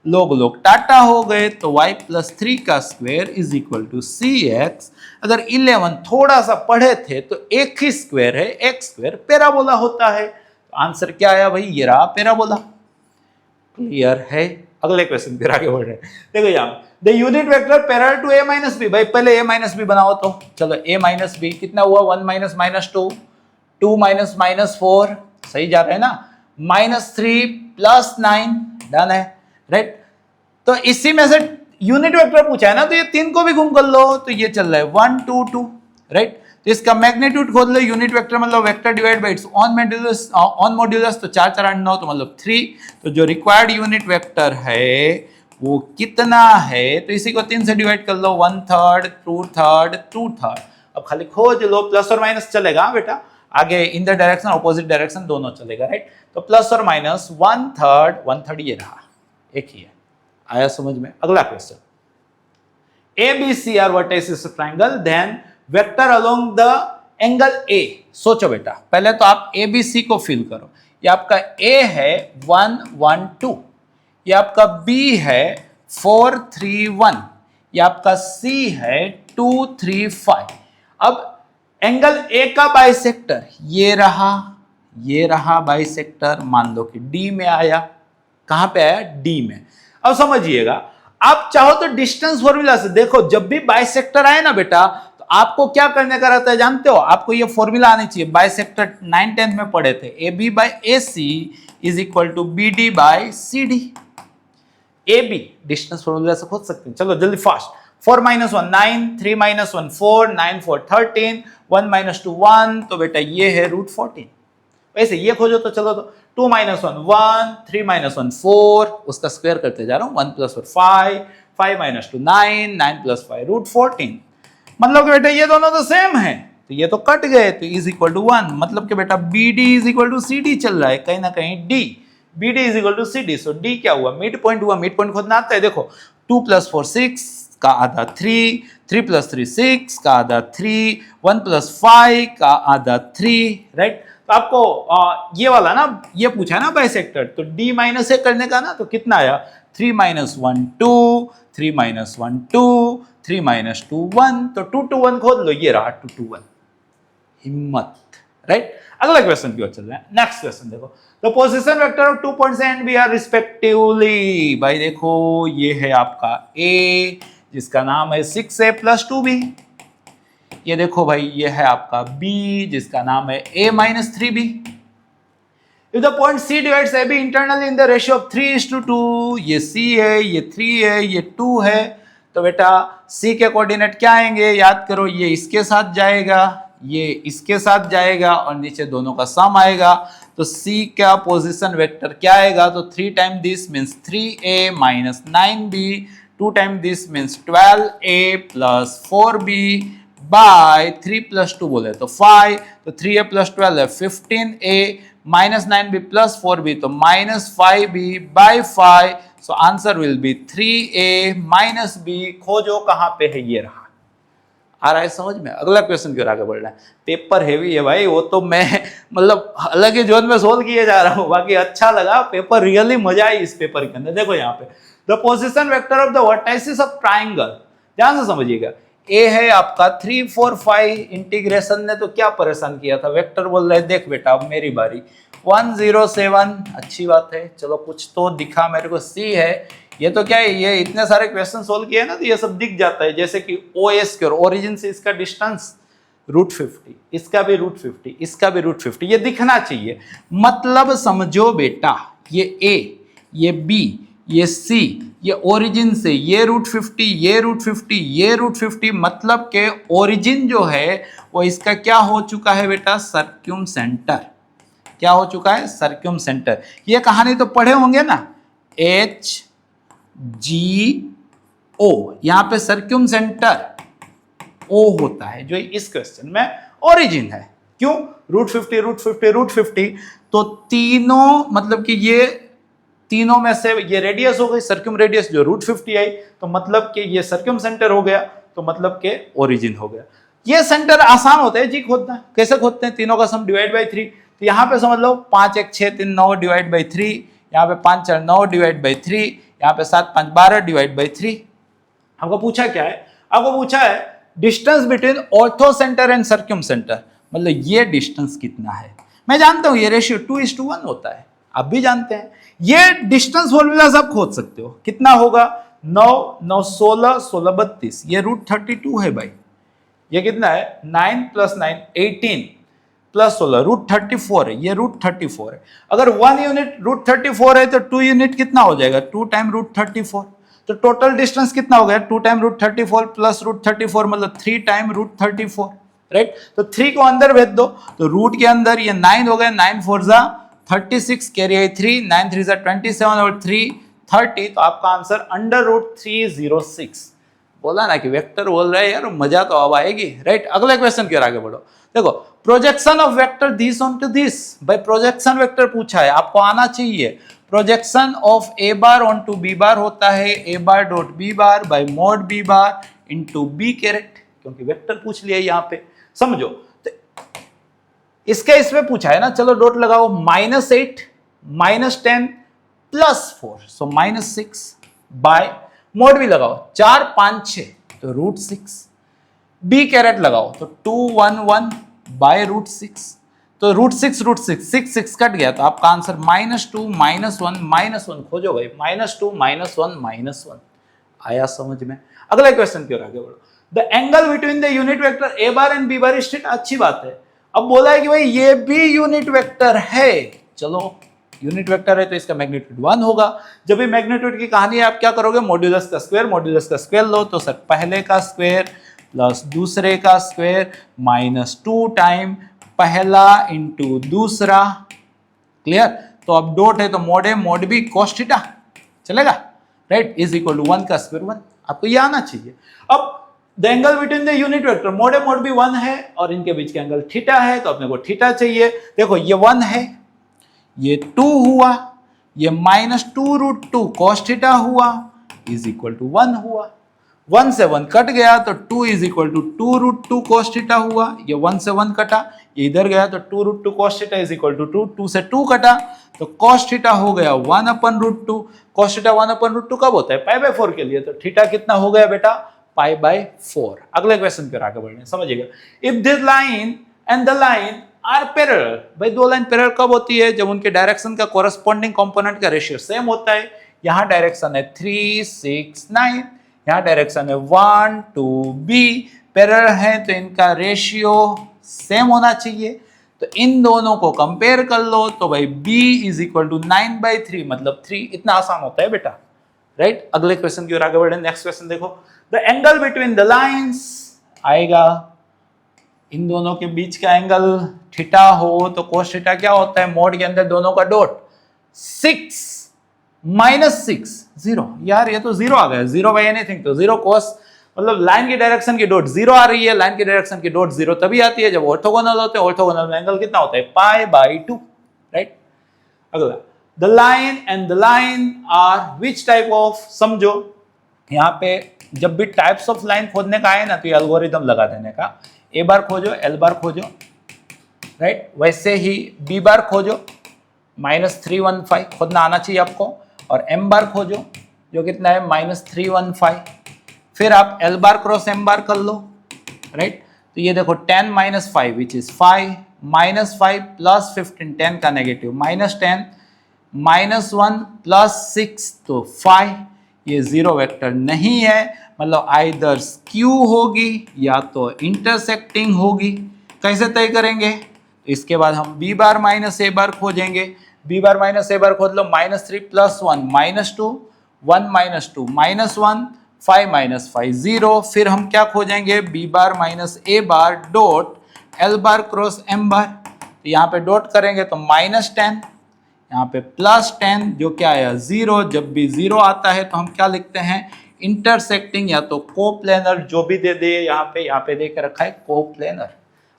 [SPEAKER 1] log टाटा हो गए तो y प्लस 3 का square is equal to cx। अगर 11 थोड़ा सा पढ़े थे तो एक ही स्क्वायर है, x स्क्वायर पैराबोला होता है, तो आंसर क्या आया भाई, ये रहा पैराबोला, क्लियर है। अगले क्वेश्चन फिर आगे बढ़ रहे हैं, देखो यहाँ the unit vector parallel to a minus b, भाई पहले a माइनस बी बनाओ, तो चलो a माइनस बी कितना हुआ 1 माइनस माइनस 2, 2 माइनस माइनस 4, सही जा रहा है ना, -3 प्लस 9, डन है, राइट। तो इसी में से यूनिट वेक्टर पूछा है ना, तो ये 3 को भी गुम कर लो, तो ये चल रहा है 1 2 2, राइट। तो इसका मैग्नीट्यूड खोल लो, यूनिट वेक्टर मतलब vector divide by it's on modulus, तो 4 4 8 9, तो मतलब 3, तो जो रिक्वायर्ड यूनिट वेक्टर है वो कितना है, तो इसी को 3 से डिवाइड कर लो, 1/3 2/3 2/3, अब खाली खोज लो, प्लस और माइनस चलेगा बेटा, आगे in the direction opposite direction दोनों चलेगा, राइट। तो प्लस और माइनस 1/3 ये रहा, एक ही है, आया समझ में। अगला question, A B C are vertices of triangle, then vector along the angle A. सोचो बेटा, पहले तो आप ए बी सी को फिल करो, ये आपका ए है 1 1 2, ये आपका बी है 4 3 1, ये आपका सी है 2 3 5। अब एंगल ए का बाइसेक्टर ये रहा बाइसेक्टर, मान लो कि डी में आया, कहां पे आया, डी में। अब समझिएगा, आप चाहो तो डिस्टेंस फॉर्मूला से देखो, जब भी बाइसेक्टर आए ना बेटा, तो आपको क्या करने का रहता है जानते हो, आपको ये फॉर्मूला आनी चाहिए, बाइसेक्टर 9 10 में पढ़े थे, A B by A C is equal to B D by C D. A B distance formula से खोज सकते हैं, चलो जल्दी फास्ट। 4 minus 1 9, 3 minus 1 4, 9 4 13, 1 minus 2 1, तो बेटा ये है √14। वैसे ये खोजो तो चलो, तो 2 minus 1 1, 3 minus 1 4, उसका स्क्वायर करते जा रहा हूँ, 1 plus 4 5, 5 minus 2 9, 9 plus 5 √14। मतलब कि बेटा ये दोनों तो सेम है, तो ये तो कट गए, तो इज इक्वल टू 1, मतलब कि बेटा B D is equal to C D चल रहा है, कहीं ना कहीं D, B D is equal to C D, so D क्या हुआ, मिड पॉइंट हुआ, मिड पॉइंट खोजना आता है, देखो 2 plus 4 6 का आधा 3, 3 plus 3 6 का आधा 3, 1 plus 5 का आधा 3, राइट। तो आपको ये वाला ना, ये पूछा ना बाइसेक्टर, तो d माइनस ए करने का ना, तो कितना आया 3 minus 1 2, 3 minus 1 2, 3 minus 2 1, तो 2 2 1 खोद लो, ये रहा 2 2 1, हिम्मत, राइट। अगला क्वेश्चन की ओर चल रहे हैं, नेक्स्ट क्वेश्चन देखो, the position vector of 2 points A and B are respectively, भाई देखो ये है आपका ए जिसका नाम है 6a plus 2b, ये देखो भाई ये है आपका b जिसका नाम है a minus 3b। If the point C divides AB internally in the ratio of 3:2, ये C है, ये 3 है, ये 2 है, तो बेटा C के कोऑर्डिनेट क्या आएंगे, याद करो, ये इसके साथ जाएगा, ये इसके साथ जाएगा और नीचे दोनों का सम आएगा, तो C का पोजीशन वेक्टर क्या आएगा, तो 3 time this means 3a minus 9b, 2 times this means 12a plus 4b by 3 plus 2 बोले तो 5, तो 3a plus 12 है 15a minus 9b plus 4b, तो minus 5b by 5, so answer will be 3a minus b। खोजो कहां पे है, ये रहा, आ रहा है समझ में? अगला क्वेश्चन क्यों आगे बढ़ रहा है? पेपर हेवी है भाई, वो तो मैं मतलब अलग ही जोन में सोल्व किए जा रहा हूँ, बाकी अच्छा लगा पेपर, रियली मजा आई इस पेपर के अंदर। देखो यहाँ पे the position vector of the vertices of triangle, ध्यान से समझिएगा। ए है आपका 3 4 5, इंटीग्रेशन ने तो क्या परेशान किया था, वेक्टर बोल रहे देख बेटा अब मेरी बारी, 1 0 7, अच्छी बात है, चलो कुछ तो दिखा मेरे को। सी है, ये तो क्या है, ये इतने सारे क्वेश्चन सोल्व किए ना तो ये सब दिख जाता है, जैसे कि OS के ओरिजिन से इसका डिस्टेंस √50, इसका भी √50, इसका भी √50, ये दिखना चाहिए। मतलब समझो बेटा, ये A, ये B, ये C, ये ओरिजिन से ये √50, ये √50, ये √50, मतलब के ओरिजिन जो है वो इसका क्या हो चुका है बेटा, सर्क्यूम सेंटर। क्या हो चुका है, सर्क्यूम सेंटर। ये कहानी तो पढ़े होंगे ना, HGO, यहां पे सर्क्यूम सेंटर O होता है, जो इस क्वेश्चन में ओरिजिन है। क्यों, √50 √50 √50, तो तीनों मतलब कि ये तीनों में से ये रेडियस हो गई, सर्क्यूम रेडियस जो √50 आई, तो मतलब कि ये सर्क्यूम सेंटर हो गया, तो मतलब के ओरिजिन हो गया। ये सेंटर आसान होता है जी खोदना, कैसे खोदते हैं, तीनों का सम डिवाइड बाई 3, तो यहाँ पे समझ लो 5 1 6 3 9 डिवाइड बाई 3, यहाँ पे 5 4 9 डिवाइड बाई 3, यहाँ पे 7 5 12 डिवाइड बाई 3। आपको पूछा क्या है, आपको पूछा है distance between orthocentre and circumcentre, मतलब ये डिस्टेंस कितना है। मैं जानता हूं ये रेशियो 2:1 होता है, आप भी जानते हैं। ये डिस्टेंस फॉर्मूला सब खोज सकते हो, कितना होगा, 9 9 16 16 32, ये √32 है भाई। ये कितना है, 9 + 9 18 + 16 √34 है, ये √34 है। अगर 1 यूनिट √34 है तो 2 यूनिट कितना हो जाएगा, 2 टाइम √34, तो टोटल डिस्टेंस कितना हो गया, 2 टाइम √34 प्लस √34, मतलब 3 टाइम √34, राइट। तो 3 को अंदर भेज दो, तो रूट के अंदर ये 9 हो गए, 9 4 जा 36, कैरी आई 3, 9 3 जा 27 और 3 30, तो आपका आंसर √306। बोला ना कि वेक्टर बोल रहे हैं यार, मजा तो अब आएगी, राइट। अगले क्वेश्चन की ओर आगे बढ़ो। देखो projection of vector this onto this, भाई प्रोजेक्शन वेक्टर पूछा है, आपको आना चाहिए। Projection of A bar onto B bar होता है A bar dot B bar by mod B bar into B caret, क्योंकि वेक्टर पूछ लिया यहाँ पे, समझो। तो इसमें पूछा है ना, चलो डॉट लगाओ, -8 -10 +4, सो -6 बाय मॉड भी लगाओ, 4 5 6 तो √6, B कैरेट लगाओ तो 2 1 1 बाय √6, तो √6 6 6 कट गया, तो आपका आंसर -2 -1 खोजो भाई, -2 -1 -1 आया समझ में। अगला क्वेश्चन की ओर आगे बढ़ो। The angle between the unit vector A bar and B bar is theta, अच्छी बात है। अब बोला है कि भाई ये भी यूनिट वेक्टर है, चलो यूनिट वेक्टर है तो इसका मैग्नीट्यूड 1 होगा। जब भी मैग्नीट्यूड की कहानी है, आप क्या करोगे, मॉड्यूलस का स्क्वायर लो, तो सर पहले का स्क्वायर प्लस दूसरे का स्क्वायर -2 टाइम पहला इंटू दूसरा, क्लियर। तो अब डॉट है तो मॉड है, मॉड भी cos थीटा चलेगा, राइट, इज इक्वल टू 1 का स्क्वायर 1, आपको ये आना चाहिए। अब the angle between the unit vector mod है, मॉड भी 1 है, और इनके बीच का एंगल थीटा है, तो अपने को थीटा चाहिए। देखो ये 1 है, ये 2 हुआ, ये -2 cos थीटा हुआ, इज इक्वल टू 1 हुआ। 1 से 1 कट गया तो 2 is equal to 2 cos theta हुआ, ये 1 से 1 कटा, ये इधर गया तो 2 cos theta is equal to 2, 2 से 2 कटा तो cos थीटा हो गया 1/√2, cos थीटा 1/√2 कब होता है, π/4 के लिए, तो थीटा कितना हो गया बेटा, π/4। अगले क्वेश्चन पर आगे बढ़ने, समझिएगा। If this line and the line are parallel, भाई दो लाइन पैरेलल कब होती है, जब उनके डायरेक्शन का कोरस्पॉन्डिंग कंपोनेंट का रेशियो सेम होता है। यहाँ डायरेक्शन है 3 6 9, यहाँ डायरेक्शन है 1 2 B, पैरेलल है तो इनका रेशियो सेम होना चाहिए। तो इन दोनों को कंपेयर कर लो, तो भाई B इज इक्वल टू 9/3, मतलब 3, इतना आसान होता है बेटा, राइट। अगले क्वेश्चन की ओर आगे बढ़े, नेक्स्ट क्वेश्चन देखो। The angle between the lines आएगा, इन दोनों के बीच का एंगल थीटा हो तो cos थीटा क्या होता है, मोड के अंदर दोनों का डॉट 6 -6 0, यार ये तो 0 आ गया, 0 बाय एनीथिंग, तो 0 cos, मतलब लाइन की डायरेक्शन की डॉट 0 आ रही है, लाइन की डायरेक्शन की डॉट 0 तभी आती है जब ऑर्थोगोनल होते हैं। ऑर्थोगोनल में एंगल कितना होता है, π/2, राइट। अगला, the line and the line are which type of, समझो यहाँ पे जब भी टाइप्स ऑफ लाइन खोजने का आए ना तो ये एल्गोरिदम लगा देने का, ए बार खोजो, एल बार खोजो, राइट। वैसे ही बी बार खोजो, -315 खोजना आना चाहिए आपको, और एम बार खोजो जो कितना है -315, फिर आप एल बार क्रॉस एम बार कर लो, राइट। तो ये देखो 10 - 5 विच इज 5, -5 + 15 10 का नेगेटिव, -10 -1 + 6 तो 5, ये जीरो वेक्टर नहीं है, मतलब आइदर स्क्यू होगी या तो इंटरसेक्टिंग होगी। कैसे तय करेंगे? इसके बाद हम बी बार माइनस ए बार खोजेंगे, बी बार माइनस ए बार खोज लो, -3 + 1 -2, 1 - 2 -1, 5 - 5 0, फिर हम क्या खोजेंगे? B bar minus A bar dot L bar cross M bar, तो यहाँ पे डॉट करेंगे तो -10, यहाँ पे +10 जो क्या आया 0, जब भी 0 आता है तो हम क्या लिखते हैं? इंटरसेक्टिंग या तो कोप्लेनर, जो भी दे दे यहाँ पे दे के रखा है कोप्लेनर।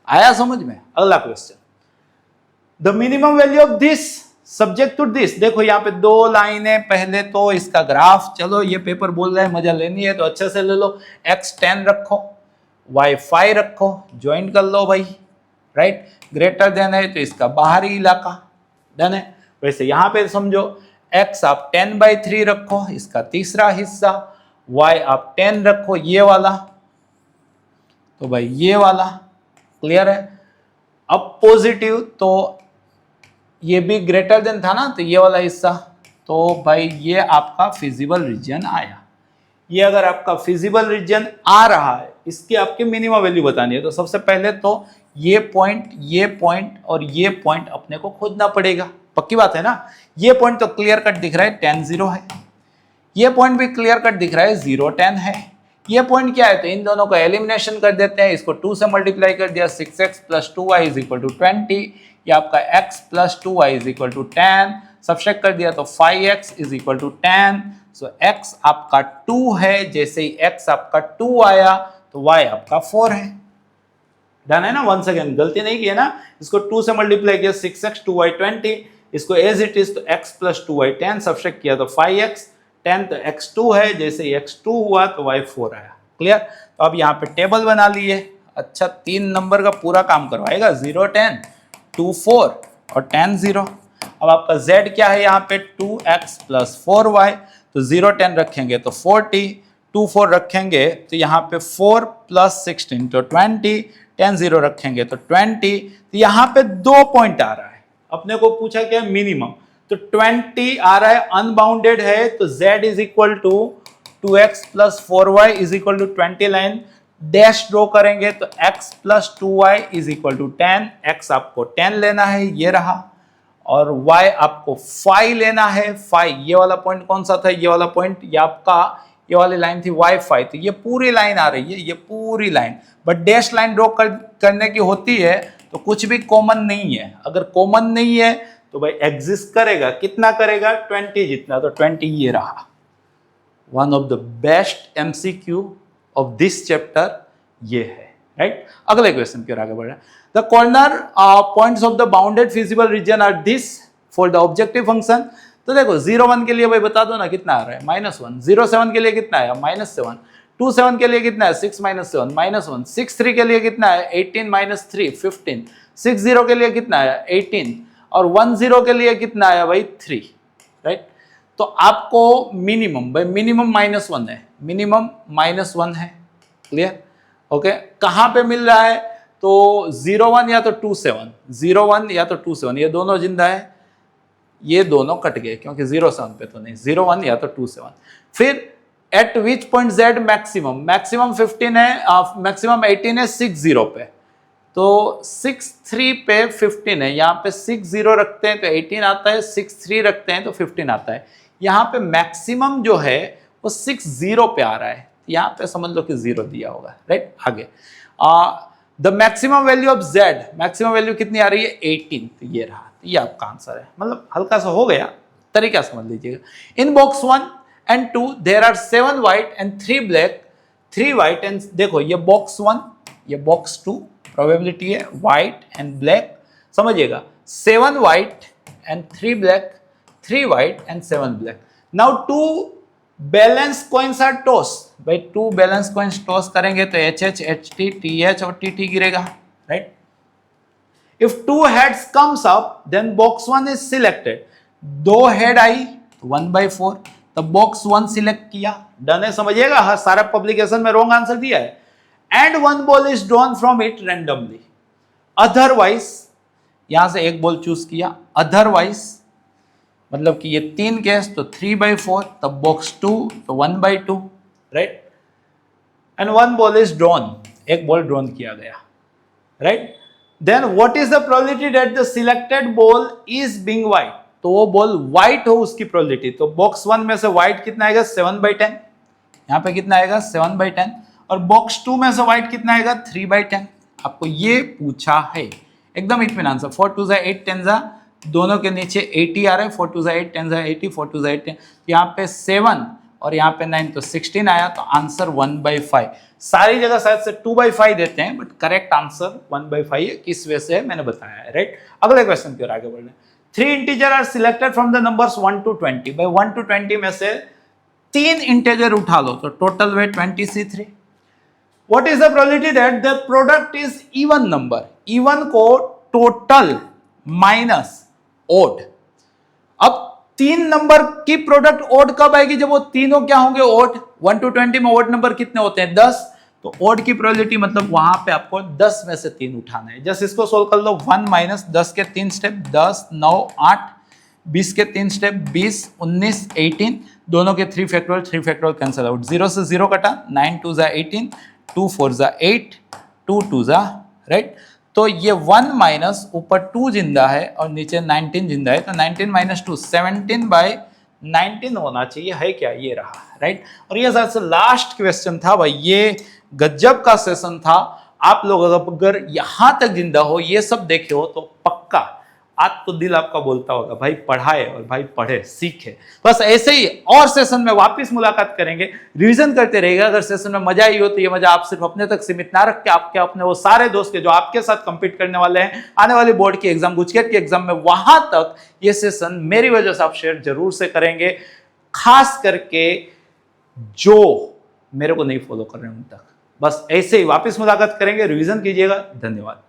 [SPEAKER 1] आया समझ में? अगला question, the minimum value of this subject to this. देखो यहाँ पे 2 लाइनें, पहले तो इसका ग्राफ, चलो ये पेपर बोल रहा है मजा लेनी है तो अच्छे से ले लो, x 10 रखो, y 5 रखो, ज्वाइन कर लो भाई, राइट। ग्रेटर देन है तो इसका बाहरी इलाका, डन है। वैसे यहाँ पे समझो x आप 10/3 रखो, इसका तीसरा हिस्सा, y आप 10 रखो ये वाला, तो भाई ये वाला क्लियर है। अब पॉजिटिव तो ये भी ग्रेटर देन था ना, तो ये वाला हिस्सा, तो भाई ये आपका फिजिबल रीजन आया। ये अगर आपका फिजिबल रीजन आ रहा है, इसकी आपकी मिनिमम वैल्यू बतानी है, तो सबसे पहले तो ये पॉइंट और ये पॉइंट अपने को खोजना पड़ेगा। पक्की बात है ना? ये पॉइंट तो क्लियर कट दिख रहा है 10 0 है, ये पॉइंट भी क्लियर कट दिख रहा है 0 10 है। ये पॉइंट क्या है? तो इन दोनों का एलिमिनेशन कर देते हैं, इसको 2 से मल्टीप्लाई कर दिया, 6x + 2y = 20, ये आपका x + 2y = 10, सब्ट्रैक्ट कर दिया तो 5x = 10, सो x आपका 2 है, जैसे ही x आपका 2 आया तो y आपका 4 है। डन है ना? वंस अगेन गलती नहीं की है ना, इसको 2 से मल्टीप्लाई किया 6x 2y 20, इसको एज इट इज तो x + 2y 10, सब्ट्रैक्ट किया तो 5x 10, तो x 2 है, जैसे x 2 हुआ तो y 4 आया। क्लियर? तो अब यहाँ पे टेबल बना लिए। अच्छा 3 नंबर का पूरा काम करवाएगा, 0 10 2 4 और 10 0। अब आपका z क्या है यहाँ पे? 2x + 4y, तो 0 10 रखेंगे तो 40, 2 4 रखेंगे तो यहाँ पे 4 + 16 तो 20, 10 0 रखेंगे तो 20, तो यहाँ पे 2 पॉइंट आ रहा है। अपने को पूछा क्या? मिनिमम, तो 20 आ रहा है, अनबाउंडेड है, तो z = 2x + 4y = 20 line dash draw करेंगे तो x + 2y = 10, x आपको 10 लेना है, ये रहा, और y आपको 5 लेना है। 5 ये वाला पॉइंट कौन सा था? ये वाला पॉइंट, ये आपका ये वाली लाइन थी y5, तो ये पूरी लाइन आ रही है, ये पूरी line, but dash line draw करने की होती है तो कुछ भी कॉमन नहीं है। अगर कॉमन नहीं है तो भाई एग्जिस्ट करेगा, कितना करेगा? 20 जितना, तो 20 ये रहा। One of the best MCQ of this chapter ये है, राइट। अगले क्वेश्चन की ओर आगे बढ़ रहे हैं। The corner points of the bounded feasible region are this for the objective function. तो देखो 0 1 के लिए भाई बता दो ना कितना आ रहा है? -1। 0 7 के लिए कितना आया? -7। 2 7 के लिए कितना है? 6 - 7 -1। 6 3 के लिए कितना है? 18 - 3 15। 6 0 के लिए कितना आया? 18, और 1 0 के लिए कितना आया भाई? 3, राइट। तो आपको मिनिमम, भाई मिनिमम -1 है, मिनिमम -1 है, क्लियर? ओके, कहाँ पे मिल रहा है? तो 0 1 या तो 2 7, 0 1 या तो 2 7, ये दोनों जिंदा है, ये दोनों कट गए क्योंकि 0 7 पे तो नहीं, 0 1 या तो 2 7। फिर eight which point z maximum? Maximum 15 है, मैक्सिमम 18 है 6 0 पे, तो 6 3 पे 15 है, यहाँ पे 6 0 रखते हैं तो 18 आता है, 6 3 रखते हैं तो 15 आता है। यहाँ पे मैक्सिमम जो है वो 6 0 पे आ रहा है, यहाँ पे समझ लो कि 0 दिया होगा, राइट। आगे the maximum value of z, maximum value कितनी आ रही है? 18, तो ये रहा, तो ये आपका आंसर है। मतलब हल्का सा हो गया, तरीका समझ लीजिएगा। इन box 1 and 2 there are 7 white and 3 black, 3 white and, देखो ये बॉक्स 1 ये बॉक्स 2, प्रोबेबिलिटी है व्हाइट एंड ब्लैक, समझिएगा 7 white and 3 black, 3 white and 7 black. Now 2 balance coins are toss, भाई 2 बैलेंस कॉइन्स टॉस करेंगे तो HH HT TH और TT गिरेगा, right. If 2 heads comes up then box 1 is selected, 2 head आई 1/4, तब बॉक्स 1 सिलेक्ट किया, डन है, समझिएगा। हर सारा पब्लिकेशन में रॉन्ग आंसर दिया है। And 1 ball is drawn from it randomly, otherwise, यहां से एक बॉल चूज किया, अदरवाइज मतलब कि ये 3 केस तो 3/4, तब बॉक्स 2 तो 1/2, राइट। एंड 1 बॉल इज ड्रॉन, एक बॉल ड्रॉन किया गया, right. Then what is the probability that the selected ball is being white, तो वो बॉल व्हाइट हो उसकी प्रोबेबिलिटी, तो बॉक्स 1 में से व्हाइट कितना आएगा 7/10, यहां पे कितना आएगा 7/10, और बॉक्स 2 में से व्हाइट कितना आएगा 3/10। आपको ये पूछा है, एकदम इत्मीनान से। 4 2 8 10 दोनों के नीचे 80 आ रहे हैं, 4 2 8 10 80, 4 2 8 10, यहाँ पे 7 और यहाँ पे 9 तो 16 आया, तो आंसर 1/5। सारी जगह शायद से 2/5 देते हैं, बट करेक्ट आंसर 1/5 है। किस वजह से मैंने बताया है, राइट। अगले क्वेश्चन की ओर आगे बढ़ रहे हैं। 3 integer are selected from the numbers 1 to 20, भाई 1 to 20 में से 3 इंटीजर उठा लो तो total weight 20C3। What is the probability that the product is even number? Even को टोटल माइनस ओड। अब 3 नंबर की प्रोडक्ट ओड कब आएगी, जब वो तीनों क्या होंगे ओड। 1 to 20 में ओड नंबर कितने होते हैं 10, तो ओड की प्रोबेबिलिटी मतलब वहां पे आपको 10 में से 3 उठाना है। जस्ट इसको सोल्व कर लो, 1 माइनस 10 के 3 स्टेप, 10 9 8, 20 के 3 स्टेप, 20 19 18, दोनों के 3 फैक्टोरियल कैंसिल आउट, 0 से 0 कटा, 9 2 18, 2 4 8, 2 2 राइट। तो ये 1 माइनस ऊपर 2 जिंदा है और नीचे 19 जिंदा है, तो 19 माइनस 2 17/19 होना चाहिए, है क्या, ये रहा, राइट। और ये सबसे लास्ट क्वेश्चन था भाई, ये गजब का सेशन था। आप लोग अगर यहां तक जिंदा हो, ये सब देखे हो, तो पक्का आज तो दिल आपका बोलता होगा भाई पढ़ाए और भाई पढ़े सीखे। बस ऐसे ही और सेशन में वापस मुलाकात करेंगे, रिवीजन करते रहेगा। अगर सेशन में मजा आई हो तो ये मजा आप सिर्फ अपने तक सीमित ना रख के आपके अपने वो सारे दोस्त के जो आपके साथ कंपीट करने वाले हैं आने वाली बोर्ड की एग्जाम, गुजकेट की एग्जाम में, वहां तक ये सेशन मेरी वजह से आप शेयर जरूर से करेंगे, खास करके जो मेरे को नहीं फॉलो कर रहे हैं उन तक। बस ऐसे ही वापस मुलाकात करेंगे, रिवीजन कीजिएगा। धन्यवाद।